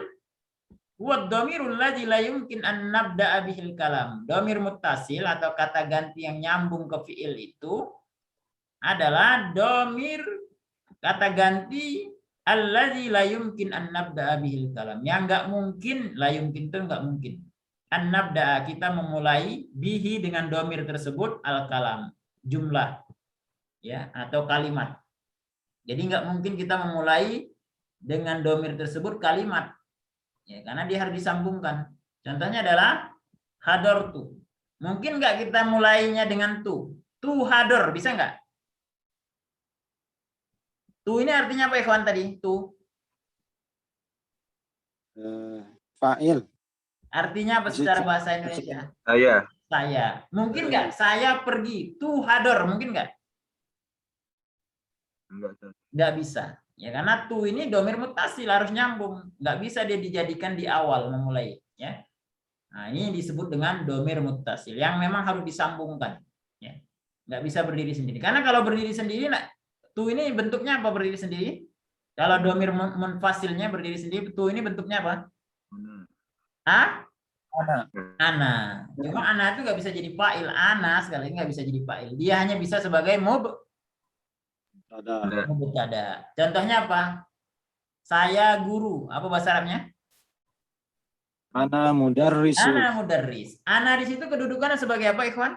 huwa dhamirul ladzi la yumkin an nabda'a bihil kalam. Dhamir muttasil atau kata ganti yang nyambung ke fiil itu adalah dhamir kata ganti alladzi la yumkin an nabda'a bihil kalam. Yang enggak mungkin, la yumkin itu enggak mungkin. An-nabda, kita memulai bihi dengan domir tersebut al-kalam, jumlah ya atau kalimat. Jadi nggak mungkin kita memulai dengan domir tersebut kalimat ya, karena dia harus disambungkan. Contohnya adalah hadartu. Mungkin nggak kita mulainya dengan tu hadar, bisa nggak? Tu ini artinya apa ikhwan tadi? Tu Fa'il. artinya apa secara bahasa Indonesia? Saya. Mungkin nggak saya pergi tu hadar, mungkin nggak? Nggak bisa. Ya karena tu ini domir muttasil harus nyambung, nggak bisa dia dijadikan di awal memulai. Ya. Nah ini disebut dengan domir muttasil yang memang harus disambungkan. Ya. Nggak bisa berdiri sendiri. Karena kalau berdiri sendiri, nah, tu ini bentuknya apa berdiri sendiri? Kalau domir munfasilnya berdiri sendiri, tu ini bentuknya apa? Ah? Ana. Cuma ana itu nggak bisa jadi fa'il. Ana sekali lagi nggak bisa jadi fa'il. Dia hanya bisa sebagai mubtada. Contohnya apa? Saya guru. Apa bahasa Arabnya? Ana mudarrisu. Ana mudarris. Ana di situ kedudukannya sebagai apa, Ikhwan?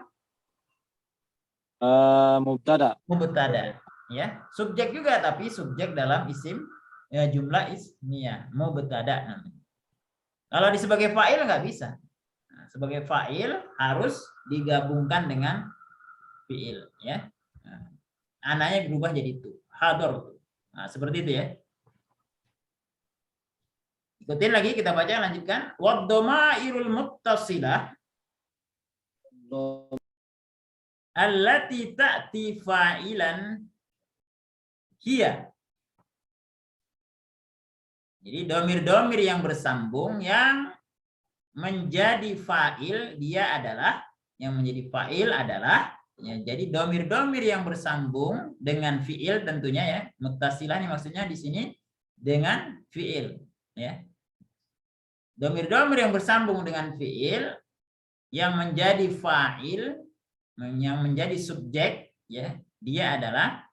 Mubtada. Mubtada. Ya, subjek juga tapi subjek dalam isim ya, jumlah ismiyah. Mubtada namanya. Kalau di sebagai fa'il nggak bisa. Nah, sebagai fa'il harus digabungkan dengan fi'il, ya. Nah, ananya berubah jadi itu. Hador. Nah, seperti itu ya. Ikutin lagi, kita baca, lanjutkan. Waddomairul muttasilah allati ta'ti fa'ilan hiya. Jadi domir-domir yang bersambung yang menjadi fa'il dia adalah, yang menjadi fa'il adalah ya, jadi domir-domir yang bersambung dengan fi'il tentunya ya. Muttasilah ini maksudnya di sini dengan fi'il ya. Domir-domir yang bersambung dengan fi'il yang menjadi fa'il, yang menjadi subjek ya, dia adalah,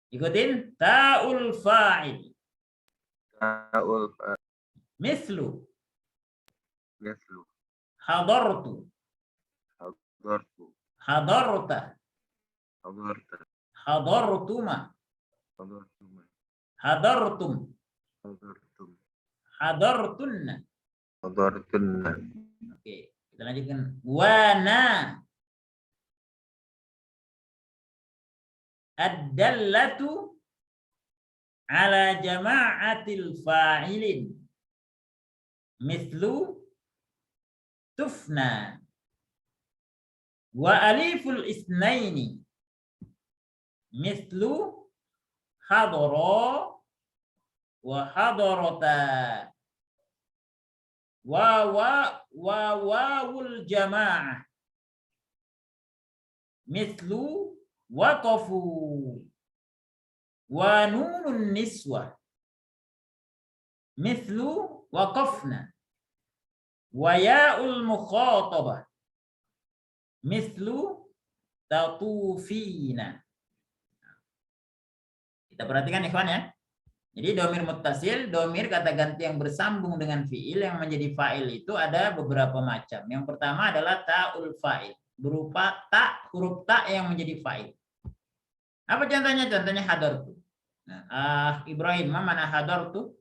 ikutin, ta'ul fa'il. Ta'ul Mislu Mislu. hadartu, Hadartu. hadarta, Hadarta. hadartuma, Hadartuma. hadartum, Hadartum. hadartunna. Hadartunna. Oke, kita lanjutkan. Wana ad-dallatu ala jama'atil fa'ilin mithlu tufna wa aliful isnaini mithlu hadara wa hadarata wa wawul jama'ah mithlu waqafu wa nunun niswah mithlu waqafna wa ya'ul mukhatabah mithlu tatufina. Kita perhatikan ikhwan ya. Jadi domir muttasil, domir kata ganti yang bersambung dengan fi'il yang menjadi fa'il itu ada beberapa macam. Yang pertama adalah ta'ul fa'il, berupa ta, huruf ta yang menjadi fa'il. Apa contohnya? Contohnya hadartu. Nah, Ibrahim, mana hadartu?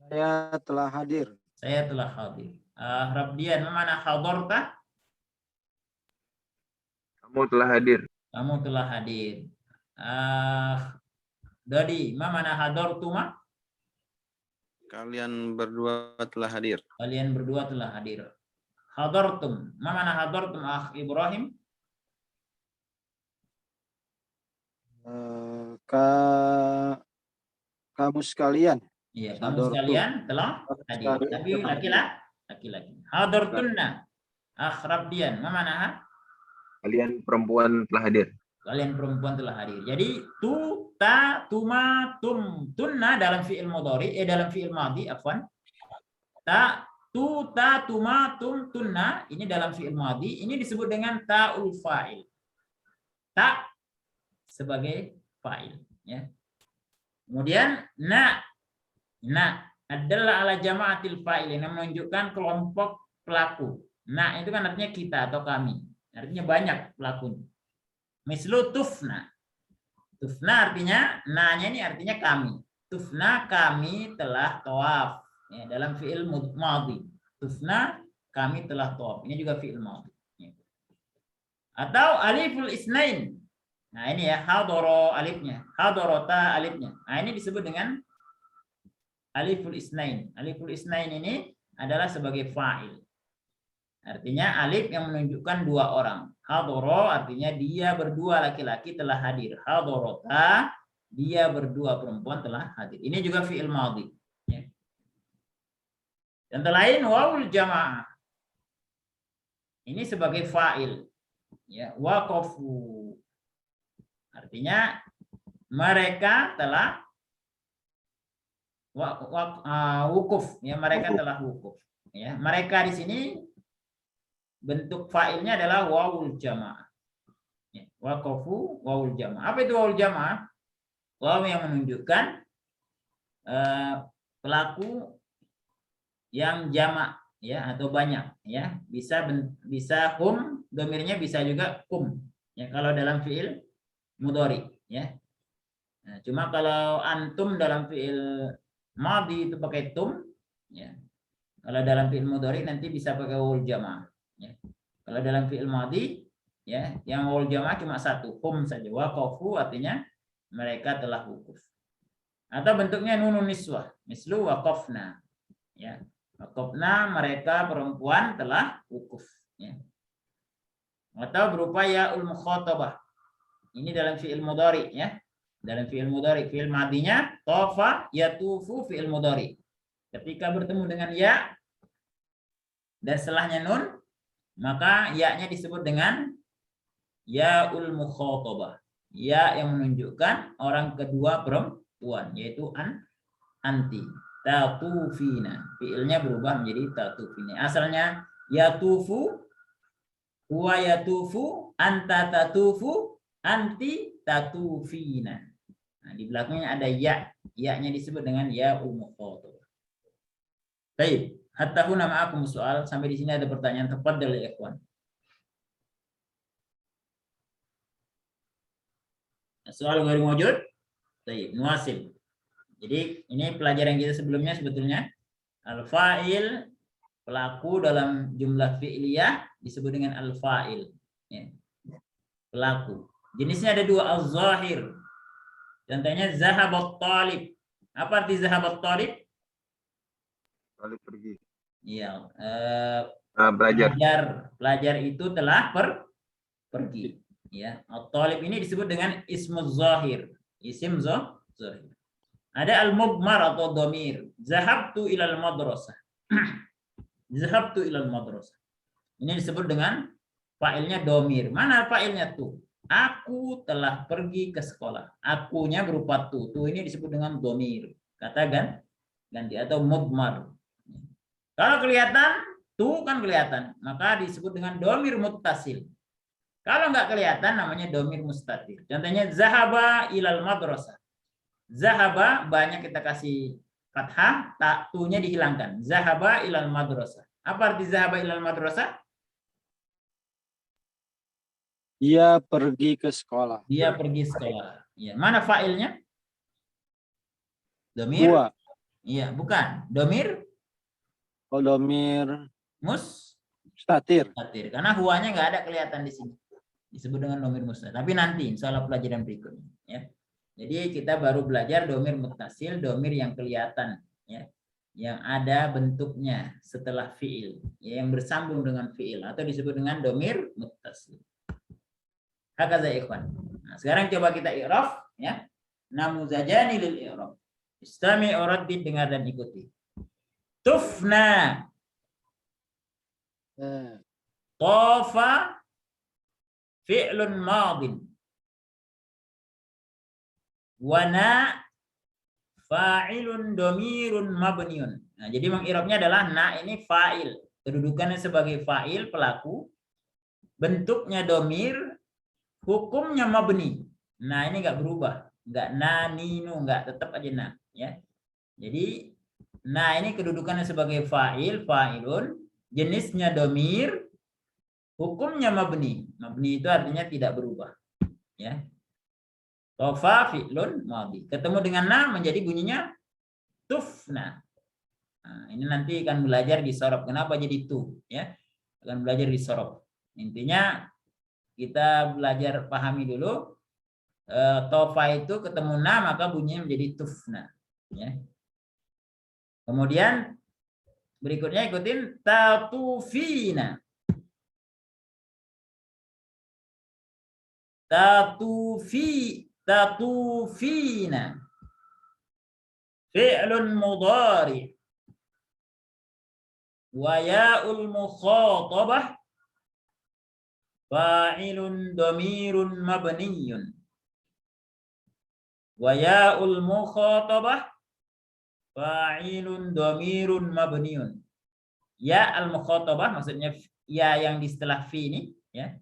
Saya telah hadir. Saya telah hadir. Rabdian, mana hadarta? Kamu telah hadir. Kamu telah hadir. Dodi, mana hadartuma? Kalian berdua telah hadir. Kalian berdua telah hadir. Hadartum, mana hadartum Ibrahim? Kamu sekalian. Iya, kamu sekalian telah hadir. Tapi laki-laki. Hadartunna. Rabdian, mana? Kalian perempuan telah hadir. Kalian perempuan telah hadir. Jadi tu, ta, tuma, tum, tunna dalam fi'il mudhari, dalam fi'il madhi, afwan. Ta, tu, ta, tuma, tum, tunna, ini dalam fi'il madhi, ini disebut dengan ta'ul fa'il. Ta sebagai fa'il, ya. Kemudian na adalah ala jama'atil fa'il, yang menunjukkan kelompok pelaku. Na itu kan artinya kita atau kami. Artinya banyak pelakunya. Mislu tufna. Tufna artinya, na-nya ini artinya kami. Tufna, kami telah tawaf. Ya, dalam fi'il madhi. Tufna, kami telah tawaf. Ini juga fi'il madhi. Ya. Atau aliful isnain. Nah ini ya, hadoro alifnya. Hadorota alifnya. Nah ini disebut dengan aliful isnain. Aliful isnain ini adalah sebagai fa'il. Artinya alif yang menunjukkan dua orang. Hadoro artinya dia berdua laki-laki telah hadir. Hadorota, dia berdua perempuan telah hadir. Ini juga fi'il madhi. Ya. Contoh lain, wawul jama'ah. Ini sebagai fa'il. Ya, waqafu. Artinya mereka telah wukuf, ya mereka telah wukuf. Ya, mereka di sini bentuk fa'ilnya adalah wawul jamaah. Ya, waqafu wawul jamaah. Apa itu wawul jamaah? Waw yang menunjukkan pelaku yang jamak, ya, atau banyak, ya. Bisa hum, domirnya bisa juga kum, ya, kalau dalam fiil mudhari, ya. Nah, cuma kalau antum dalam fiil madhi itu pakai tum, ya. Kalau dalam fiil mudhari nanti bisa pakai wawul jamaah, ya. Kalau dalam fiil madhi, ya, yang wawul jamaah cuma satu, hum saja. Waqafu artinya mereka telah wukuf. Atau bentuknya nunun niswah, mislu waqafna, ya. Waqafna, mereka perempuan telah wukuf, ya. Atau berupa yaul mukhatabah. Ini dalam fiil mudhari, ya. Dalam fiil mudhari, fiil madinya tafa yatufu fiil mudhari. Ketika bertemu dengan ya dan setelahnya nun, maka ya-nya disebut dengan yaul mukhatabah. Ya yang menunjukkan orang kedua perempuan, yaitu anti. Tatufina. Fiilnya berubah menjadi tatufina. Asalnya yatufu, huwa yatufu, anta tatufu, anti tatufina. Nah, di belakangnya ada ya. Ya-nya disebut dengan yaul mukhatabah. Baik, hatta huna ma'akum soal. Sampai di sini ada pertanyaan tepat dari ikhwan. Soal ghair mawjud. Baik, nuasil. Jadi ini pelajaran kita sebelumnya sebetulnya al-fa'il, pelaku dalam jumlah fi'liyah disebut dengan al-fa'il, ya. Pelaku. Jenisnya ada dua, az-zahir. Contohnya zahabat talib. Apa arti zahabat talib? Talib pergi. Iya, Belajar. pelajar itu telah pergi, ya. At-talib ini disebut dengan ismuz zahir, isim zahir. Ada al-mudmar atau dhamir. Zahabtu ilal madrasah. Zahabtu ilal madrasah. Ini disebut dengan fa'ilnya dhamir. Mana fa'ilnya tu? Aku telah pergi ke sekolah. Akunya berupa tu. Tu ini disebut dengan dhamir. Katakan ganti atau mudmar. Kalau kelihatan, tu kan kelihatan, maka disebut dengan dhamir muttasil. Kalau nggak kelihatan namanya dhamir mustatir. Contohnya zahaba ilal madrasah. Zahaba banyak kita kasih fathah, tu-nya dihilangkan. Zahaba ilal madrasah. Apa arti zahaba ilal madrasah? Dia pergi ke sekolah. Dia pergi sekolah. Ya, mana fa'ilnya? Domir? Dua. Iya, bukan. Domir? Oh, dhamir mustatir. Karena huanya nggak ada kelihatan di sini. Disebut dengan domir mustatir. Tapi nanti, insya Allah pelajaran berikutnya. Ya. Jadi kita baru belajar domir muttasil, domir yang kelihatan, ya, yang ada bentuknya setelah fiil, ya, yang bersambung dengan fiil, atau disebut dengan domir muttasil. Hakaza ikhwan. Nah, sekarang coba kita i'raf, ya. Namuzajani lil i'raf. Istami' uraddid, dengar dan ikuti. Tufna. Tafa fi'lun madin. Wana fa'ilun domirun mabniun. Nah, jadi mengirabnya adalah na ini fa'il. Kedudukannya sebagai fa'il, pelaku. Bentuknya domir, hukumnya mabni. Nah, ini enggak berubah. Enggak na, ninu, enggak, tetap aja na, ya. Jadi nah ini kedudukannya sebagai fa'il, fa'ilun, jenisnya domir, hukumnya mabni. Mabni itu artinya tidak berubah, ya. Tofa fi'lun madhi. Ketemu dengan na menjadi bunyinya tufna. Nah, ini nanti akan belajar di sorob. Kenapa jadi tu? Ya, akan belajar di sorob. Intinya kita belajar pahami dulu. Tofa itu ketemu na maka bunyinya menjadi tufna. Ya. Kemudian berikutnya ikutin tatufina. Tatufina. Fi'lun mudhari. Wa ya'ul mukhatabah fa'ilun dhamirun mabniyun. Wa ya'ul mukhatabah Fa'ilun dhamirun mabniun. Ya al-mukhatabah maksudnya ya yang di setelah fi ini ya.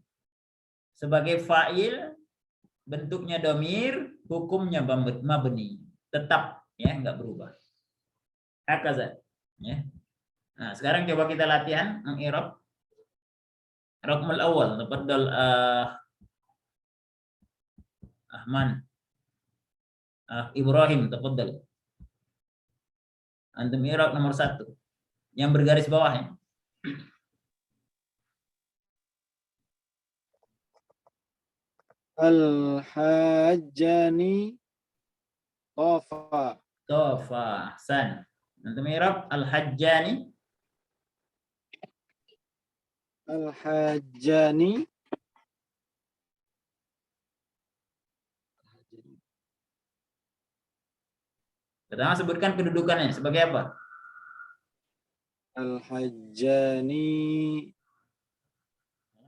Sebagai fa'il bentuknya dhamir, hukumnya mabni. Tetap ya, enggak berubah. Hakaza ya. Nah, sekarang coba kita latihan meng'irab raqmul awal. Tafaddal Ahman. Ibrahim, tafaddal. Antum i'rab nomor 1. Yang bergaris bawah ya. Al-hajjani tofa. Tofa, ahsan. Antum i'rab al-hajjani. Al-hajjani Pertama sebutkan kedudukannya sebagai apa? Al-hajjani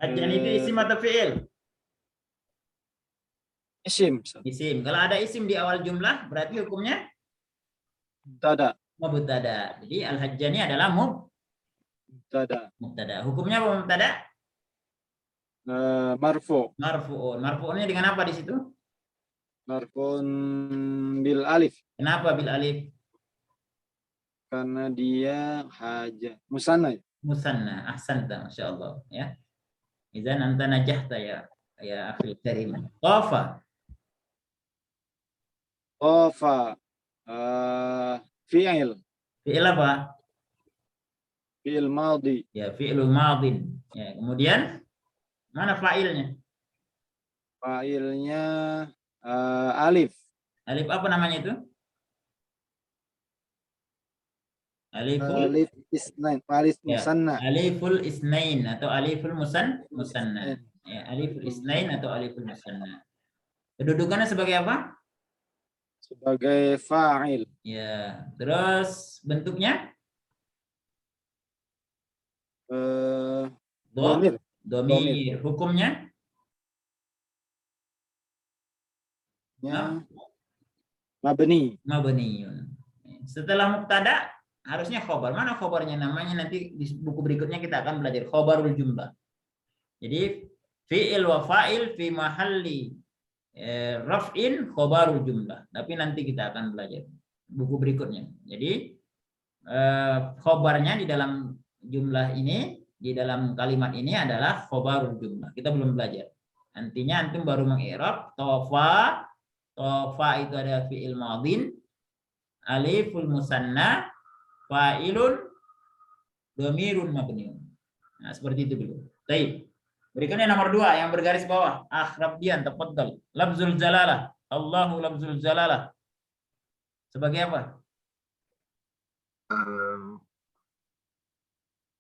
Hajjani itu isim atau fi'il? isim. Isim. Kalau ada isim di awal jumlah berarti hukumnya Mubtada. mubtada. Jadi al-hajjani adalah mubtada. Hukumnya apa mubtada? Marfu. Marfu'un. Marfu'unnya dengan apa di situ? Marfu'un bil alif. Kenapa bil alif? Karena dia haja. Musanna. Musanna. Ahsanta, masyaallah ya. Idzan anta najahta ya akhil karim. Tofa. Tofa. Fi'il. Fi'il apa? Fi'il madhi. Ya, fi'lul madin. Ya, kemudian mana fa'ilnya? Fa'ilnya alif. Alif apa namanya itu? Alif isnain. Alif Ya, musanna. aliful isnain atau aliful musanna. Ya, aliful isnain atau aliful musanna. Kedudukannya sebagai apa? Sebagai fa'il. Ya, terus bentuknya? Domir. Domir. Hukumnya? Mabni. Mabniyun. Setelah mubtada harusnya khobar. Mana khobarnya? Namanya nanti di buku berikutnya kita akan belajar khobarul jumlah. Jadi fi'il wa fa'il fi mahalli raf'in khobarul jumlah. Tapi nanti kita akan belajar buku berikutnya. Jadi khobarnya di dalam jumlah ini, di dalam kalimat ini adalah khobarul jumlah. Kita belum belajar. Nantinya antum baru mengi'rab tofa. Tofa itu ada fi'il madin, aliful musanna, fa'ilun, dhamirun mabniun. Nah, seperti itu dulu. Baik. Berikutnya nomor 2 yang bergaris bawah. Rabbian, tafaddal. Lafzul jalalah. Allahu lafzul jalalah. Sebagai apa?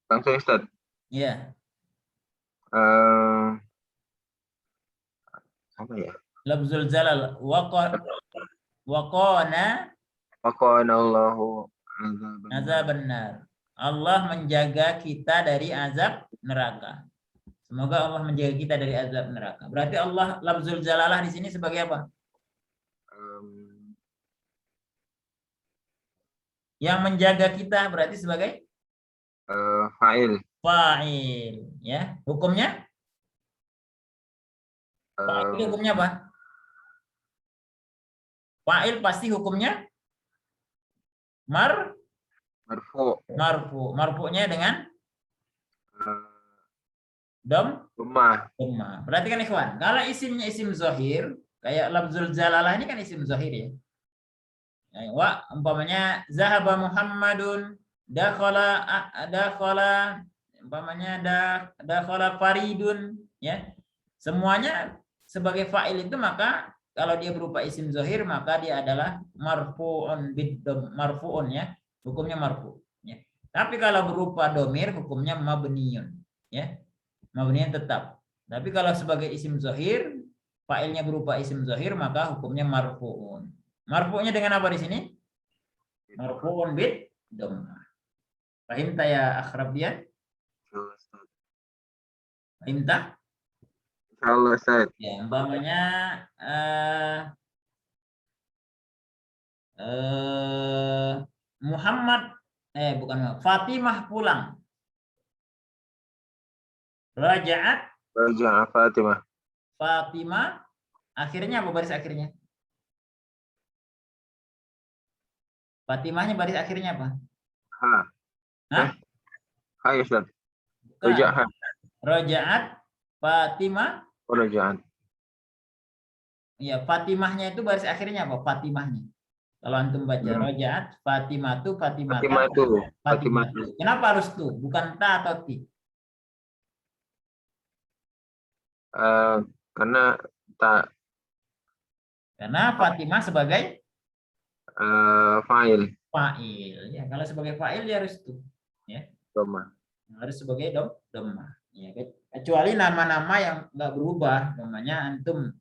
Langsung Ustaz. Iya. Apa ya? Lafzul jalal. Waqana Allahu azaban nar. Allah menjaga kita dari azab neraka. Semoga Allah menjaga kita dari azab neraka. Berarti Allah lafzul jalalah di sini sebagai apa? Yang menjaga kita berarti sebagai fa'il. fa'il, ya. Hukumnya? Fa'il hukumnya apa? Fa'il pasti hukumnya Marfu. Marfu'nya dengan Dhammah. Berarti kan ikhwan, kalau isimnya isim zahir, kayak lafzul jalalah ini kan isim zahir ya. Wa umpamanya zahaba Muhammadun, dakhala umpamanya dakhala Faridun ya. Semuanya sebagai fa'il itu maka kalau dia berupa isim zahir maka dia adalah marfu'un marfu'un ya. Hukumnya marfu ya. Tapi kalau berupa domir hukumnya mabniyun ya. Mabniyun tetap. Tapi kalau sebagai isim zahir, fa'ilnya berupa isim zahir maka hukumnya marfu'un. Marfu'nya dengan apa di sini? Marfu'un bid dhammah. Paham ya akhrabian? Paham tak? Insyaallah Ustaz. Ya, umpamanya Fatimah pulang. Raja'at Raja'a Fatimah. Fatimah. Akhirnya apa baris akhirnya? Fatimahnya baris akhirnya apa? Ha. Hah? Ha ya Ustaz. Bukan. Raja'a. Raja'at Fatimah. Oh, Raja'an. Ya, Fatimahnya itu baris akhirnya apa? Fatimahnya. Kalau antum baca Raja'at Fatimah itu Fatimah itu. Fatimah itu. Kenapa harus tuh? Bukan ta atau ti? Karena tak Karena Fatimah sebagai fa'il. fa'il. Ya, kalau sebagai fa'il dia harus tuh. Ya. Dhamma. Harus sebagai dhamma. Ya, kecuali nama-nama yang nggak berubah, namanya antum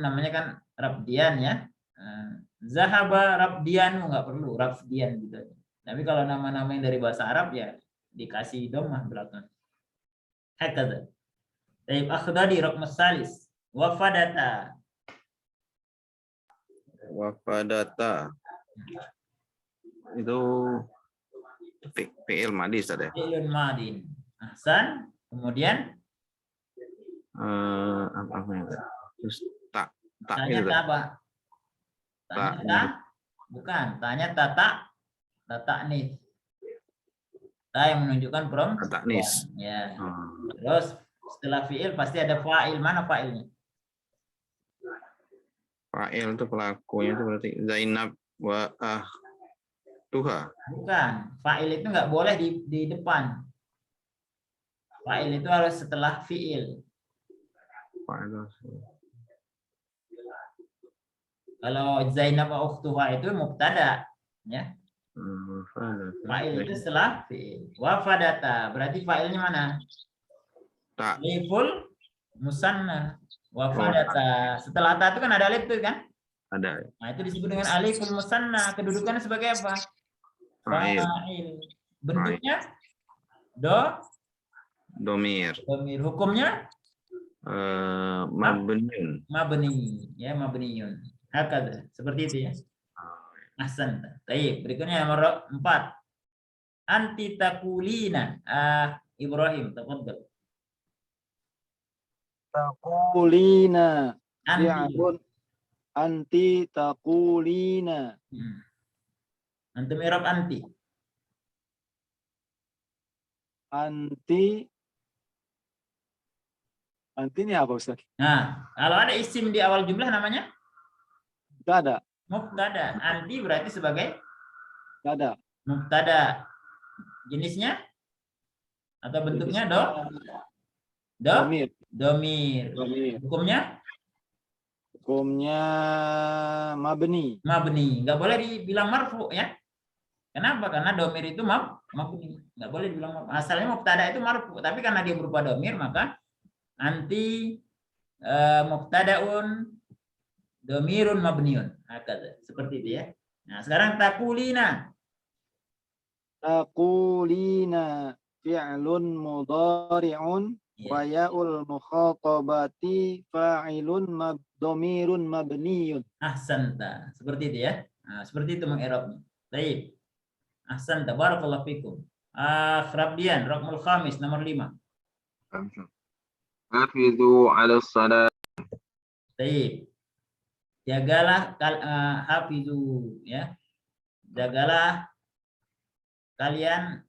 namanya kan Rabdian ya. Zahaba Rabdian nggak perlu Rabdian gitu. Tapi kalau nama-nama yang dari bahasa Arab ya dikasih dhammah belakang. Hakadha. Taib akhdadi raqmus salis. Wafadata. Wafadata. Itu fi'il madhi Ustaz ya. Fi'lun madin. Ahsan. Kemudian Apa ya? Terus tak tanya itu. apa? Tanya tak? Bukan. Tanya tata nis. Ta yang menunjukkan perempuan. Taknis. Ya. Terus setelah fi'il pasti ada fa'il. Mana fa'ilnya? Fa'il itu pelakunya itu berarti Zainab wa Tuha. Bukan. Fa'il itu nggak boleh di depan. Fa'il itu harus setelah fi'il. Kalau Zainab wa ukhtuha itu mubtada, ya. Fa'il itu setelah fi'il. Wafadata, berarti fa'ilnya mana? Tak. Aliful musanna. Wafadata. Setelah ta itu kan ada alif tuh kan? Ada. Nah, itu disebut dengan aliful musanna. Kedudukannya sebagai apa? Fa'il. Bentuknya Domir. domir. Hukumnya Mabniun. Ya, mabniyun. Hakadha, seperti itu ya. Ahsan. Baik, berikutnya nomor 4. Anti takulina. Ibrahim, tafadhal. Takulina. Anti. Anti takulina. Antum i'rab anti. Anti ini apa Ustaz? Nah, kalau ada isim di awal jumlah namanya? Enggak ada. Mubtada. Anti berarti sebagai? Enggak ada. Mubtada. Jenisnya? Atau bentuknya Domir. Domir. Hukumnya? Hukumnya mabni. Mabni. Nggak boleh dibilang marfu ya. Kenapa? Karena domir itu mabni. Nggak boleh dibilang marfu. Asalnya mubtada itu marfu. Tapi karena dia berupa domir, maka anti mubtadaun domirun mabniun. Seperti itu ya. Nah, sekarang takulina. Takulina fi'lun mudhari'un wa ya'ul mukhatabati fa'ilun domirun mabniyun. Ahsanta. Seperti itu ya. Nah, seperti itu meng'irabnya. Baik. Ahsanta. Barakallahu fikum. Rabdian, raqmul khamis nomor 5. Hafizu 'ala shalat. Baik. Jagalah hafizu ya. Jagalah kalian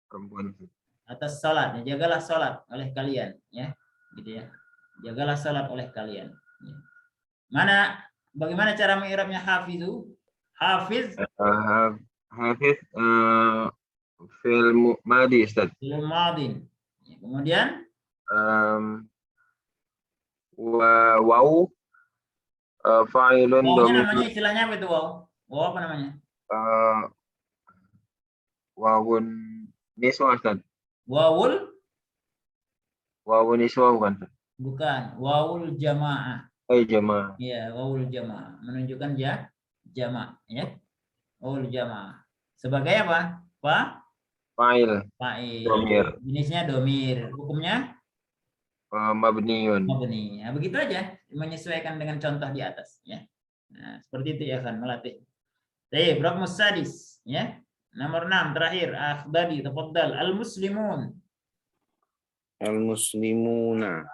perempuan atas salat. Ya, jagalah salat oleh kalian ya. Gitu ya. Jagalah salat oleh kalian. Ya. Bagaimana cara meng'irabnya hafizu? Hafiz Hafiz fi'il madhi Ustaz. fi'il madin. Ya, kemudian waw fa'ilun wawnya namanya istilahnya apa itu waw? Waw apa namanya? Wawun niswa Ustaz. Wawul Niswa bukan? bukan, wawul jamaah. Jamaah. Iya, wawul jamaah menunjukkan jamaah ya. Wawul jamaah. Sebagai apa? Fa'il. Domir. Jenisnya domir. Hukumnya Mabniun. mabni. Nah, begitu aja, menyesuaikan dengan contoh di atas ya. Nah, seperti itu ya kan melatih. Baik, raqmus sadis ya. Nomor 6 terakhir, akhbari tafaddal al-muslimun. Al-muslimuna.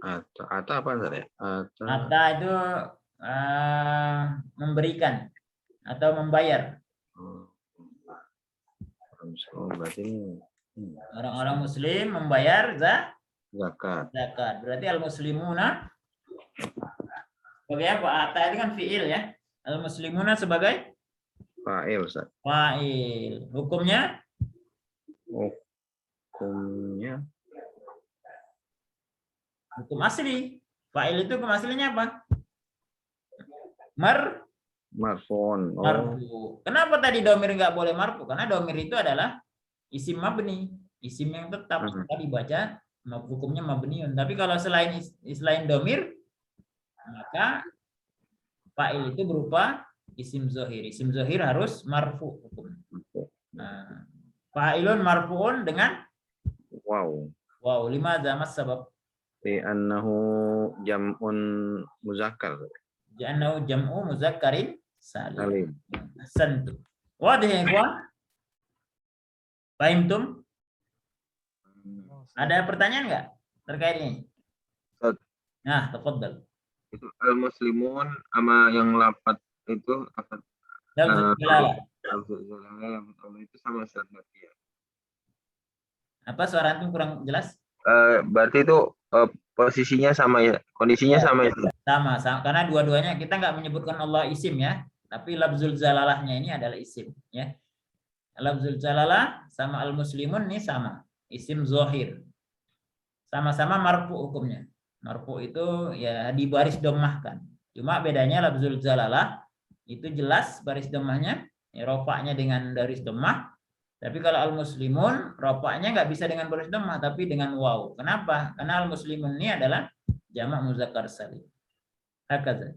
Ata apa tadi? Ata itu memberikan atau membayar. Berarti ini Orang-orang muslim membayar zakat. zakat. Berarti al-muslimuna sebagai apa? Ata itu kan fiil ya. Al-muslimuna sebagai Fa'il, Ustaz. fa'il. Hukumnya Hukumnya hukum asli. Fa'il itu hukum aslinya apa? marfu'un. Marfu. Kenapa tadi domir nggak boleh marfu? Karena domir itu adalah isim mabni, isim yang tetap. Maka dibaca hukumnya mabniun. Tapi kalau selain domir, maka fa'il itu berupa isim zohir. Isim zohir harus marfu hukum. Nah, fa'ilun marfu'un dengan wow 5 zamas sabab. Bi annahu jam'un muzakkar. Ja'annahu jam'u muzakkarin salim. Salim. Ahsantum. Wadih ya ikhwan? Fahimtum? Ada pertanyaan nggak terkait ini? Ustaz. Nah, tafadhal. Itu al-muslimun sama yang lapat itu apa? Lafzul jalalah. Yang pertama itu sama Ustaz berarti ya. Apa suara antum kurang jelas? Berarti itu posisinya sama ya, kondisinya sama ya. Sama, karena dua-duanya kita nggak menyebutkan Allah isim ya, tapi lafzul jalalahnya ini adalah isim ya. Lafzul jalalah sama al-muslimun ini sama, isim zohir. Sama-sama marfu hukumnya. Marfu itu ya di baris dhammahkan. Cuma bedanya lafzul jalalah itu jelas baris dhammahnya, ya, rofaknya dengan baris dhammah. Tapi kalau al-muslimun rofaknya nggak bisa dengan baris dhammah tapi dengan waw. Kenapa? Karena al-muslimun ini adalah jamak muzakkar salim. Hakaza.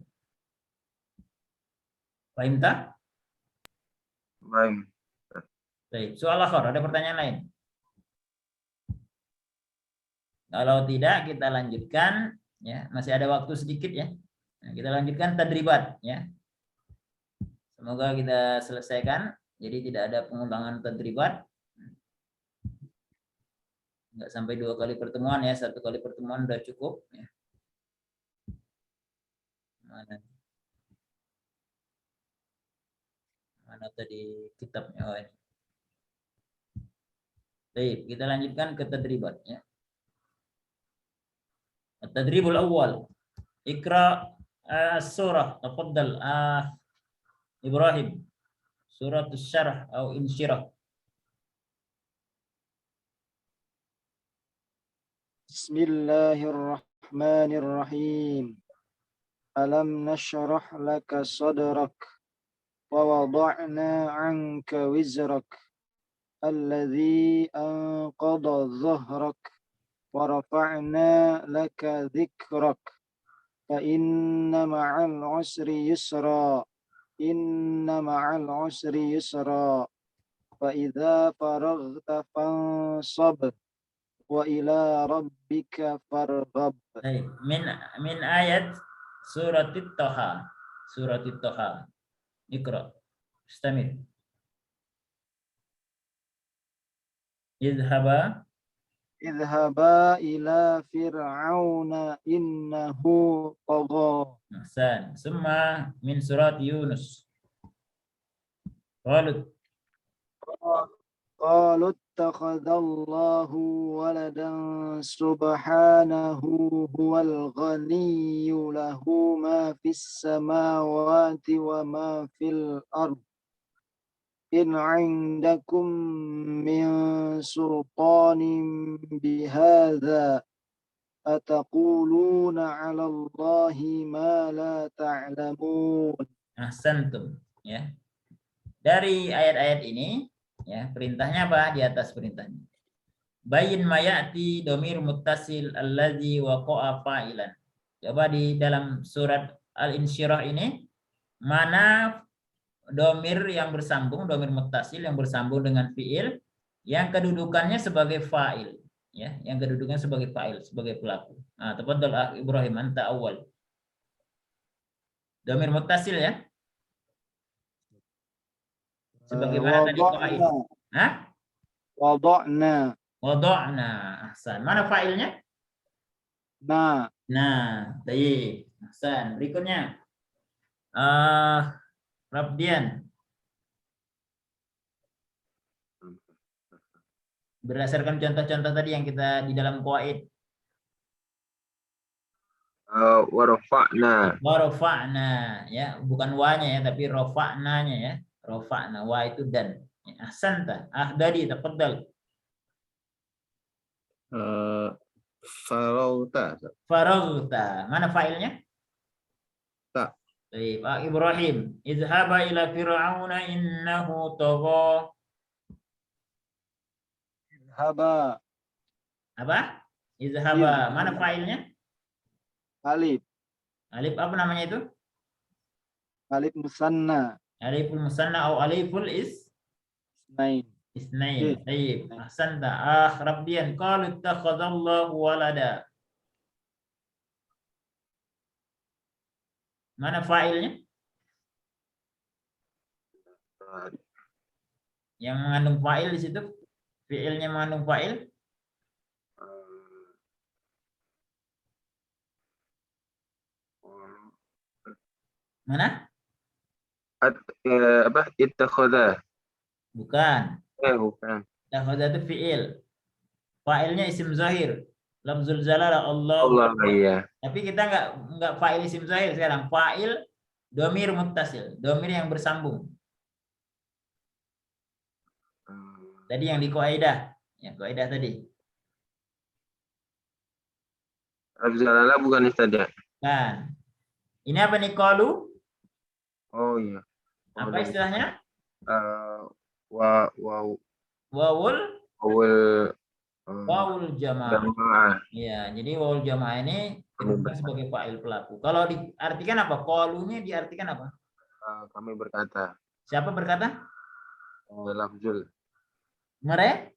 Paham tak? Baik. Baik. Soal akhir, ada pertanyaan lain? Kalau tidak kita lanjutkan ya, masih ada waktu sedikit ya. Nah, kita lanjutkan tadribat ya. Semoga kita selesaikan. Jadi tidak ada pengulangan tadribat. Enggak sampai 2 kali pertemuan ya, 1 kali pertemuan udah cukup ya. Mana tadi kitabnya? Oh, ini. Baik, kita lanjutkan ke tadribat ya. Tadribul awal. Iqra surah, tafaddal Ibrahim. Surat Asy-Syarh atau Insyirah. Bismillahirrahmanirrahim. Alam nashrah laka sadrak wa wada'na 'anka wizrak alladhi anqadha dhahrak wa rafa'na laka dhikrak fa inna ma'al 'usri yusra inna ma'al 'usri yusra fa idza faraghta fansab wa ila rabbika farghab. Min ayat surat At-Taha. Surat At-Taha. Iqra. Istamir. Idhaba ila fir'auna innahu tagha. Ahsan. Summa min surat Yunus. Qalu ittakhadallahu waladan subhanahu huwal ghaniyyu lahu ma fis samawati wa ma fil ard. In 'indakum min sultanin bihadza ataquluna 'ala Allahi ma la ta'lamun. Ahsantum ya. Dari ayat-ayat ini ya, perintahnya apa? Di atas perintahnya. Bayin mayati domir muttasil allazi waqa'a fa'ilan. Coba di dalam surat Al-Insyirah ini mana domir yang bersambung, domir muttasil yang bersambung dengan fi'il yang kedudukannya sebagai fa'il ya, yang kedudukan sebagai fa'il, sebagai pelaku. Nah, tafadhal Akh Ibrahim, anta awal. Dhamir muttasil ya. Sebagaimana tadi qaid. Wada'na. Hah? Wada'na. Wada'na. Ahsan. Mana fa'ilnya? Na. Nah, baik. Ahsan. Berikutnya. Rabdian. Berdasarkan contoh-contoh tadi yang kita di dalam qaid. Warafa'na. Warafa'na ya, bukan wa-nya ya, tapi rafa'nanya ya. Rafa'na, wa itu dan. Ya, ahsanta. Ahdadi, tafadhal. Farauta. Faraghta. Mana fa'ilnya? Tak. Baik, Pak Ibrahim. Izhaba ila fir'auna innahu tagha. Haba. Apa? Izhaba. Iya. Mana fa'ilnya? Alif. Alif apa namanya itu? Alif musanna. Aliful musanna atau aliful Isnain. isnain. Iya. Baik. Ahsanta. Rabbian qalu ittakhadallahu walada. Mana fa'ilnya? Yang mengandung fa'il di situ? Fi'ilnya mengandung fa'il? Mana? Apa? Ittakhadha. Bukan. Bukan. Ittakhadha itu fi'il. Fa'ilnya isim zahir. Lafzul jalalah Allah. Allah, iya. Tapi kita enggak fa'il isim zahir sekarang. Fa'il domir muttasil. Domir yang bersambung. Tadi yang di kaidah. Ya, kaidah tadi. Abzalala bukan istadah. Kan. Ini apa nih qalu? Oh iya. Apa istilahnya? Wawul Wawul jamaah. jamaah. Ya, jadi wawul jamaah ini kedudukan sebagai fa'il pelaku. Kalau diartikan apa? Qalunya diartikan apa? Kami berkata. Siapa berkata? Lafzul. Mereka?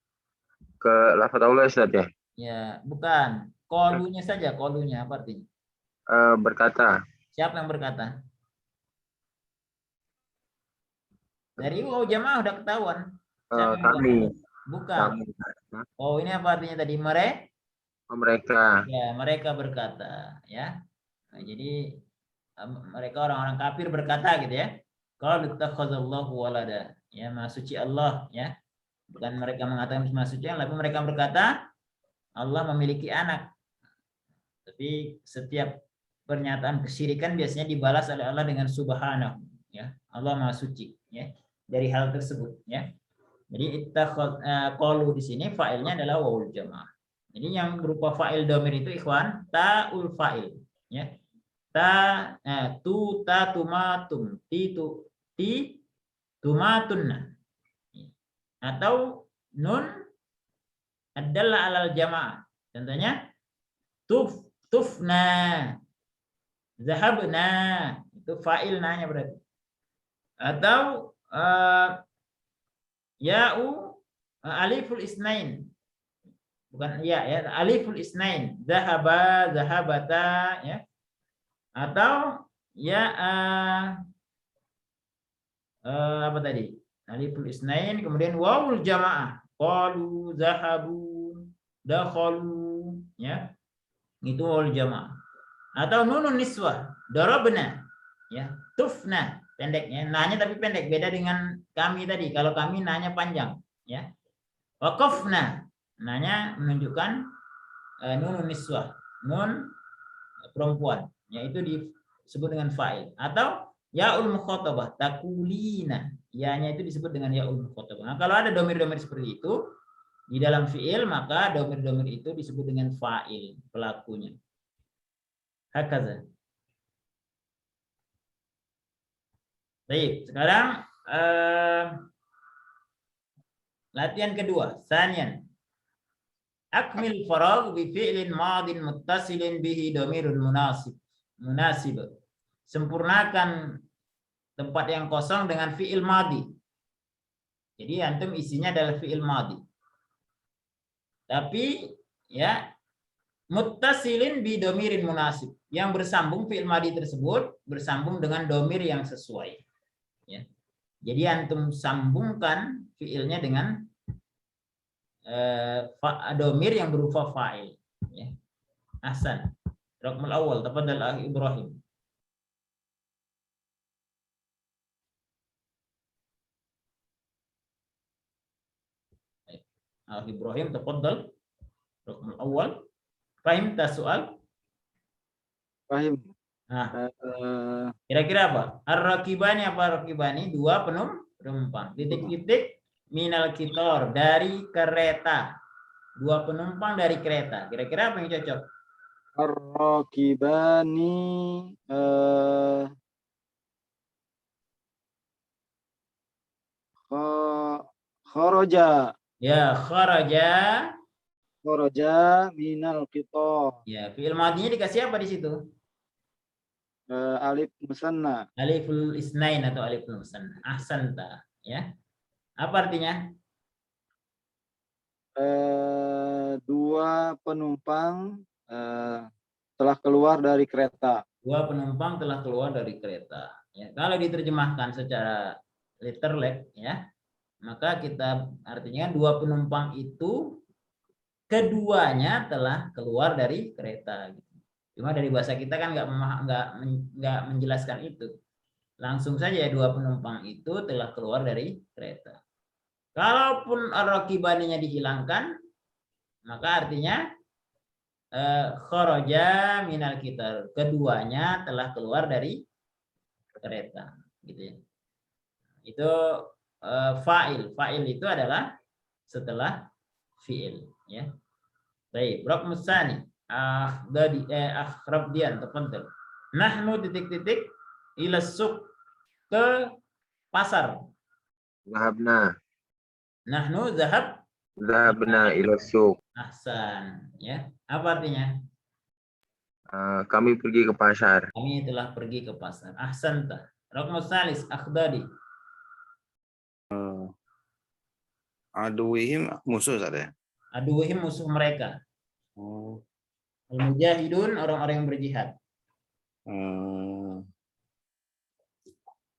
Ke lafaz Allah Ustaz ya? Ya, bukan. Qalunya saja, qalunya apa artinya? Berkata. Siapa yang berkata? Dari waw jamaah udah ketahuan. Siapa yang Kami. berkata? Bukan. Kami. Oh, ini apa artinya tadi? Mereka. Ya, mereka berkata, ya. Nah, jadi mereka orang-orang kafir berkata gitu ya. Qalu ittakhadallahu walada. Ya, Maha Suci Allah, ya. Bukan mereka mengatakan Maha Suci, tapi mereka berkata Allah memiliki anak. Tapi setiap pernyataan kesyirikan biasanya dibalas oleh Allah dengan subhanahu, ya. Allah Maha Suci, ya. Dari hal tersebut, ya. Jadi qalu di sini fa'ilnya adalah wawul jamaah. Jadi yang berupa fa'il domir itu ikhwan ta'ul fa'il, ya. Tu ta tumatum ti tumatunna. Atau nun adalah alal jamaah. Contohnya tufna, zahabna, itu fa'il nanya berarti. Atau ya'u aliful isnain, bukan ya, aliful isnain, zahaba, zahabata, ya. Atau ya apa tadi? Aliful isnain, kemudian wawul jamaah, qalu, zahabu, dakhalu, ya. Itu wawul jamaah. Atau nunun niswah, darabna, ya. Tufna, pendeknya, nanya tapi pendek, beda dengan kami tadi. Kalau kami nanya panjang, ya. Waqafna, nanya menunjukkan nunun niswah, nun perempuan, yaitu disebut dengan fa'il. Atau ya'ul mukhatabah, takulina, ya-nya itu disebut dengan ya'ul mukhatabah. Nah, kalau ada domir-domir seperti itu di dalam fi'il, maka domir-domir itu disebut dengan fa'il, pelakunya. Hakaza. Baik, sekarang latihan kedua, sanian. Akmil faragh bi fi'lin madin muttasilin bihi dhamirun munasib. Sempurnakan tempat yang kosong dengan fi'il madi. Jadi antum isinya adalah fi'il madi. Tapi ya muttasilin bi domirin munasib, yang bersambung fi'il madi tersebut bersambung dengan domir yang sesuai, ya. Jadi antum sambungkan fi'ilnya dengan domir yang berupa fa'il, ya. Ahsan. Raqmul awal, tafadhal akhi Ibrahim. Akhi Ibrahim, tafadhal. Raqmul awal. Fahim tas soal? Fahim. Nah, Eh, kira-kira apa? Ar-rakibani apa rakibani? Dua penumpang. Titik-titik minal kitor, dari kereta. Dua penumpang dari kereta. Kira-kira apa yang cocok? Ar-rakibani kharaja Ya, kharaja. minal qitar. Ya, fi'il madinya dikasih apa di situ? Alif musanna. Aliful isnain atau aliful musanna. Ahsanta, ya. Apa artinya? Dua penumpang telah keluar dari kereta. Dua penumpang telah keluar dari kereta. Ya, kalau diterjemahkan secara literal, ya, maka kita artinya dua penumpang itu keduanya telah keluar dari kereta. Cuma dari bahasa kita kan nggak menjelaskan itu. Langsung saja dua penumpang itu telah keluar dari kereta. Kalaupun ar-rakibaninya dihilangkan, maka artinya kharaja minal kitar, keduanya telah keluar dari kereta, gitu ya. Itu fa'il. Fa'il itu adalah setelah fi'il, ya. Baik, raqmus tsani. Rabdian, tafadhal. Nahnu titik-titik ila suq, ke pasar. Zahabna. Nahnu zahab. Zahabna ila suq. Ahsan, ya. Apa artinya? Kami pergi ke pasar. Kami telah pergi ke pasar. Ahsanta. Raqmus tsalis, akhdadi. Aduwihim musuh saja. Aduhim, musuh mereka. Oh. Al-mujahidun, orang-orang yang berjihad.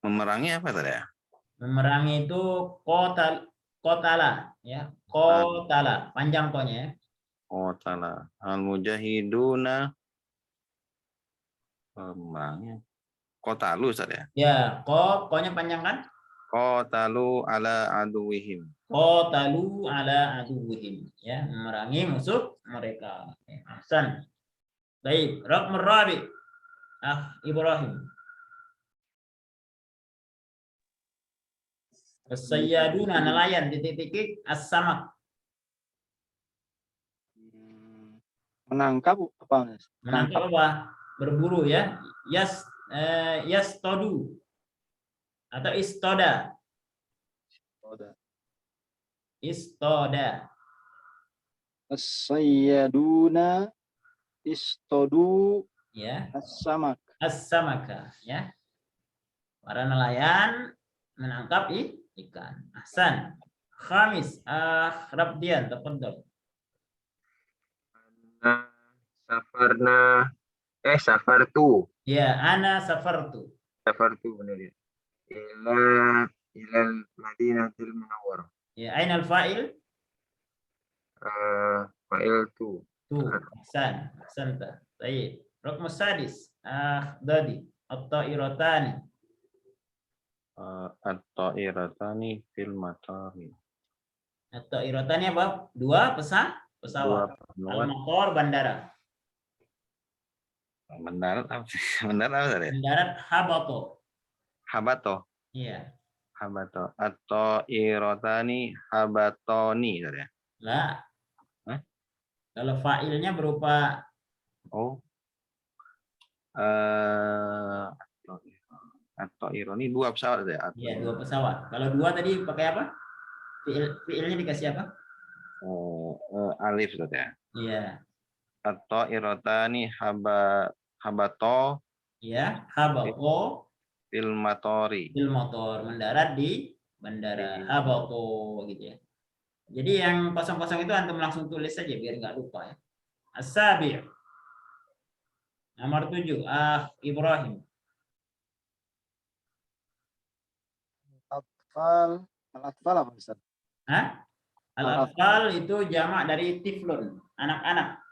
Memerangi apa tadi ya? Memerangi itu kotala, ya. Kotala, panjang konya, ya. Oh, taala. Al-mujahiduna pemerangi. Kotalu saja. Ya, konya panjang kan? Kotalu ala aduwihim. Kotalu ala aduhim, ya, memerangi musuh mereka. Ahsan. Baik, raqmur rabi. Ibrahim. As-sayyaduna, nelayan, titik-titik as-samak. Menangkap apa? Menangkap apa? Berburu, ya. Yastodu atau istoda. Istoda. As-sayyaduna istodu Ya, as-samak. as-samaka, ya. Para nelayan menangkap ikan. Ahsan. Khamis, Rabdian, tafadhal. Safarna. Safartu. Ya, ana safartu. Safartu benar ya. Ilal Madinatul Munawwarah. Ya, ainal fa'il? Fa'il tu. Tu. Ahsan. Ahsanta. Baik. Raqmus sadis. Dadi. At-ta'iratani. At-ta'iratani fil matari. At-ta'iratani apa? Dua pesawat. Dua pesawat. Al-mator, bandara. Mendarat apa? Mendarat apa tadi? Mendarat habato. Habato. Iya. Habato. At-ta'iratani habatoni tadi. Lah. Hah? Kalau fa'ilnya berupa atau ironi dua pesawat ya? Iya, dua pesawat. Kalau dua tadi pakai apa? Fi'ilnya dikasih apa? Alif tadi ya. Iya. Atau irotani habato. Iya, habato Fil matori. motor, mendarat di bandara. Habato gitu ya. Jadi yang kosong-kosong itu antum langsung tulis saja biar nggak lupa ya. As-sabi'. Nomor 7, Ibrahim. Atfal. Al-atfal apa Ustaz? Hah? Al-atfal itu jamak dari tiflun, anak-anak.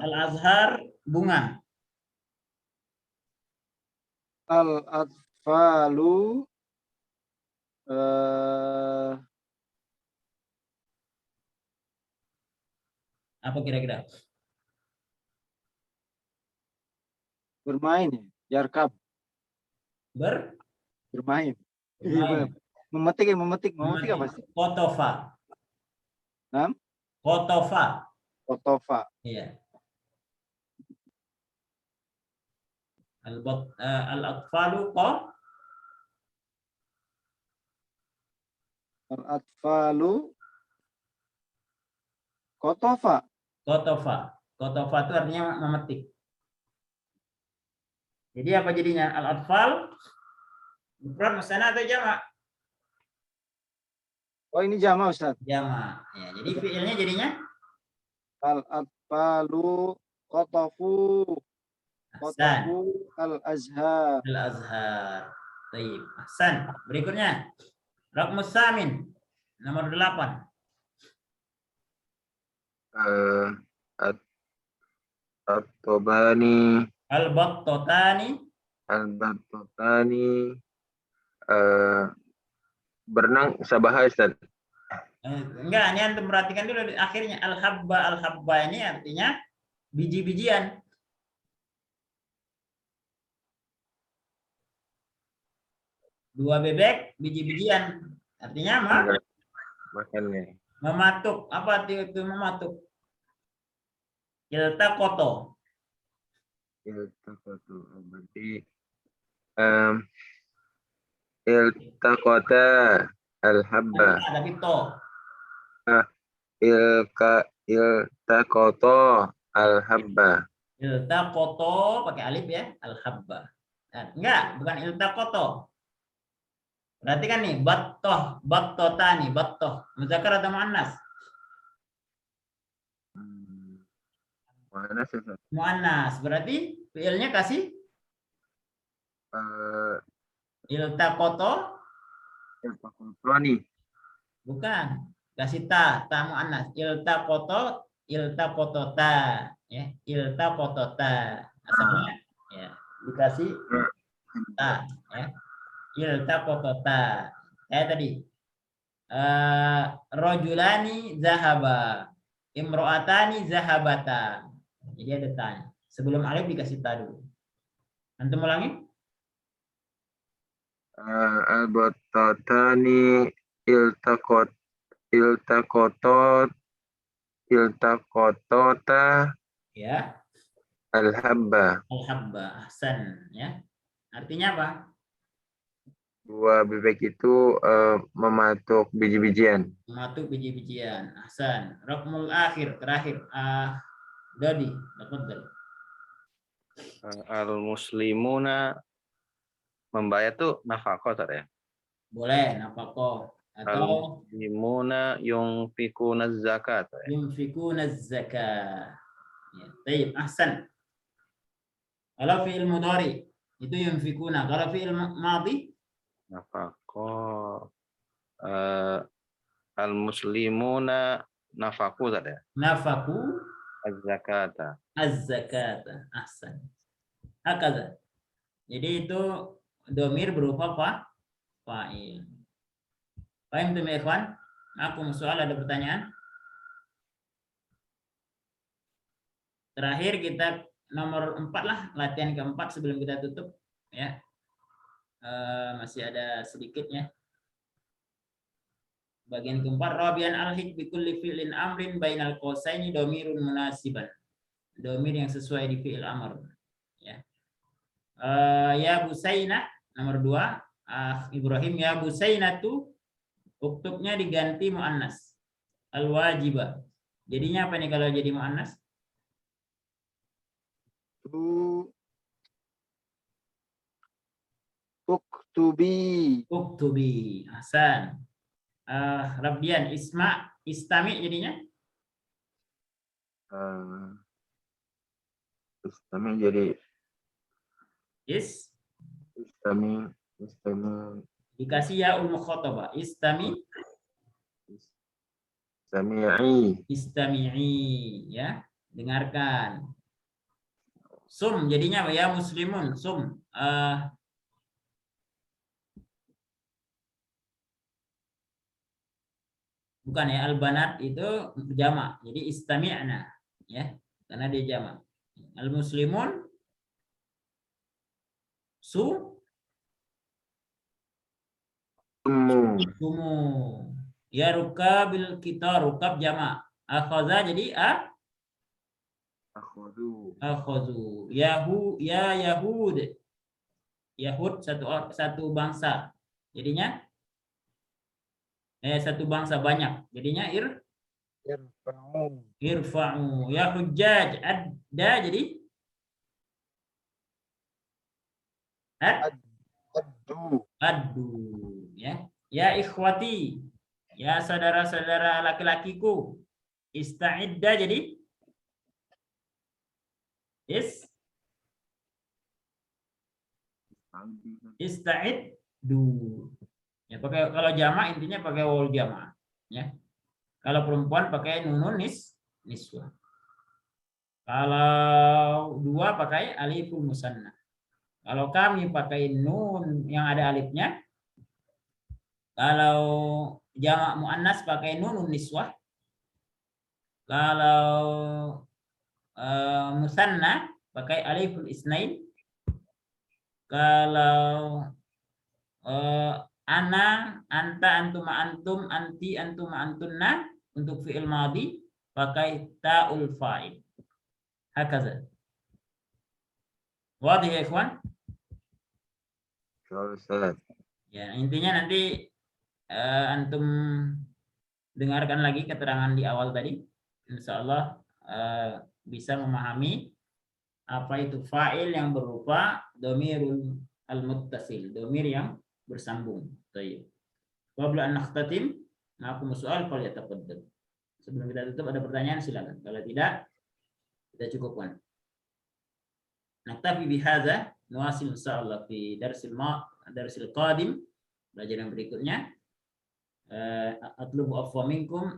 Al-azhar, bunga. Al-atfalu Apa kira-kira? bermain ya. Yarkab. Bermain. Bermain. Memetik apa sih? Kotofa. Nam? Kotofa. Kotofa. Iya. Al-atfalu Al-atfalu kotofa. Kotofa. Kotofa itu artinya memetik. Jadi apa jadinya? Al-atfal mufrad musanna atau jamak? Oh, ini jama Ustaz. Jamak. Ya, jadi fiilnya jadinya Al-atfalu kotofu. ahsan. Kotofu al-azhar. Al-azhar. Baik. Ahsan. Berikutnya. Raqmus samin. Nomor 8. At-Tobani, Al-battotani. Al-Battotani, berenang sabaha Ustaz. Enggak, ini antum perhatikan dulu akhirnya al-habba ini artinya biji-bijian. Dua bebek, biji-bijian. Artinya apa? Makannya. Mematuk. Apa itu mematuk? Iltaqata. Iltaqatu. Berarti iltaqata al-habba. Tapi to. Iltaqata al-habba. Iltaqata pakai alif ya, al-habba. Nah, enggak, bukan iltaqata. Berarti kan nih, battotani, battoh. Muzakkar atau muannas? Muannas Ustaz. Muannas. Berarti fiilnya kasih iltaqata. Iltaqatani. Bukan. Kasih ta muannas. Iltaqatota, ya. Iltaqatota. Asalnya ya, dikasih ta, ya. Iltaqatota. Kayak tadi. Rojulani zahaba. Imro'atani zahabata. Jadi ada tanya. Sebelum alif dikasih ta dulu. Antum ulangi? Al-Battatani iltaqatota Ya. al-habba. Al-habba. Ahsan, ya. Artinya apa? Dua bebek itu mematuk biji-bijian. Mematuk biji-bijian. Ahsan. Raqmul akhir, terakhir. Dodi, tafadhal. Al-muslimuna membayar tuh nafkah ya. Boleh nafaqah atau Al-muslimuna yunfikuna zakat ya. yunfikuna zakah. Ya, baik, ahsan. Kalau fi'il mudhari itu yunfikuna. Kalau fi'il madhi Nafkah. Al-muslimuna nafaku ya. nafaku Az-zakata. az-zakata. Ahsan. Hakaza. Jadi itu domir berupa fa'il. Paham tuh ya ikhwan? Aku soal ada pertanyaan? Terakhir kita nomor 4 lah, latihan keempat sebelum kita tutup ya. Masih ada sedikitnya. Bagian keempat, Rabian al-hik bi kulli fi'lin amrin bainal qausaini dhamirun munasiban. Dhamir yang sesuai di fi'il amr. Ya. Ya Busaina nomor 2, Ibrahim ya Busainatu uktubnya diganti muannas. Al-wajibah. Jadinya apa nih kalau jadi muannas? uktubi. Uktubi. Ahsan. Rabbian istami jadinya Istami jadi istami dikasih ya mukhatabah. istami'i. Istami'i ya, dengarkan. Sum jadinya apa ya muslimun sum. Bukan ya, al-banat itu jamak. Jadi istami'na ya, karena dia jamak. Al-muslimun sumu. Ya rukabil kita rukab jamak. Akhadha jadi akhadhu. Ya Yahud. Yahud satu bangsa. Jadinya satu bangsa banyak. Jadinya irfa'u. Ya hujjaj adda jadi addu ya. Ya ikhwati. Ya saudara-saudara laki-lakiku. Ista'idda jadi ista'iddu. Ya pakai kalau jamak intinya pakai waul jamak ya. Kalau perempuan pakai nunun niswah. Kalau dua pakai aliful musanna. Kalau kami pakai nun yang ada alifnya. Kalau jamak muannas pakai nunun niswah. Kalau musanna pakai aliful isnain. Kalau ana, anta, antuma, antum, anti, antuma, antunna untuk fi'il madhi pakai ta'ul fa'il. Hakaza. Wadih ya ikhwan? Ya, intinya nanti antum dengarkan lagi keterangan di awal tadi. Insyaallah bisa memahami apa itu fa'il yang berupa dhamirul al-muttasil, dhamir yang bersambung. Baik. Qabla an nakhtatim, ma'akum soal falyatafaddal. Sebelum kita tutup ada pertanyaan silakan. Kalau tidak kita cukupkan. Naktafi bihadza, nuwasil insyaallah fi darsil qadim, pelajaran berikutnya. Atlubu afwa minkum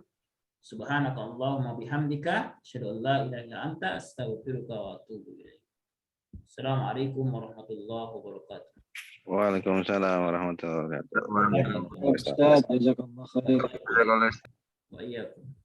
subhanaka Allahumma bihamdika asyhadu an la ilaha illa anta astaghfiruka wa atubu ilaik. Assalamualaikum warahmatullahi wabarakatuh. Waalaikumsalam warahmatullahi wabarakatuh. Ustaz, jazakallah khair. Wa iyyakum.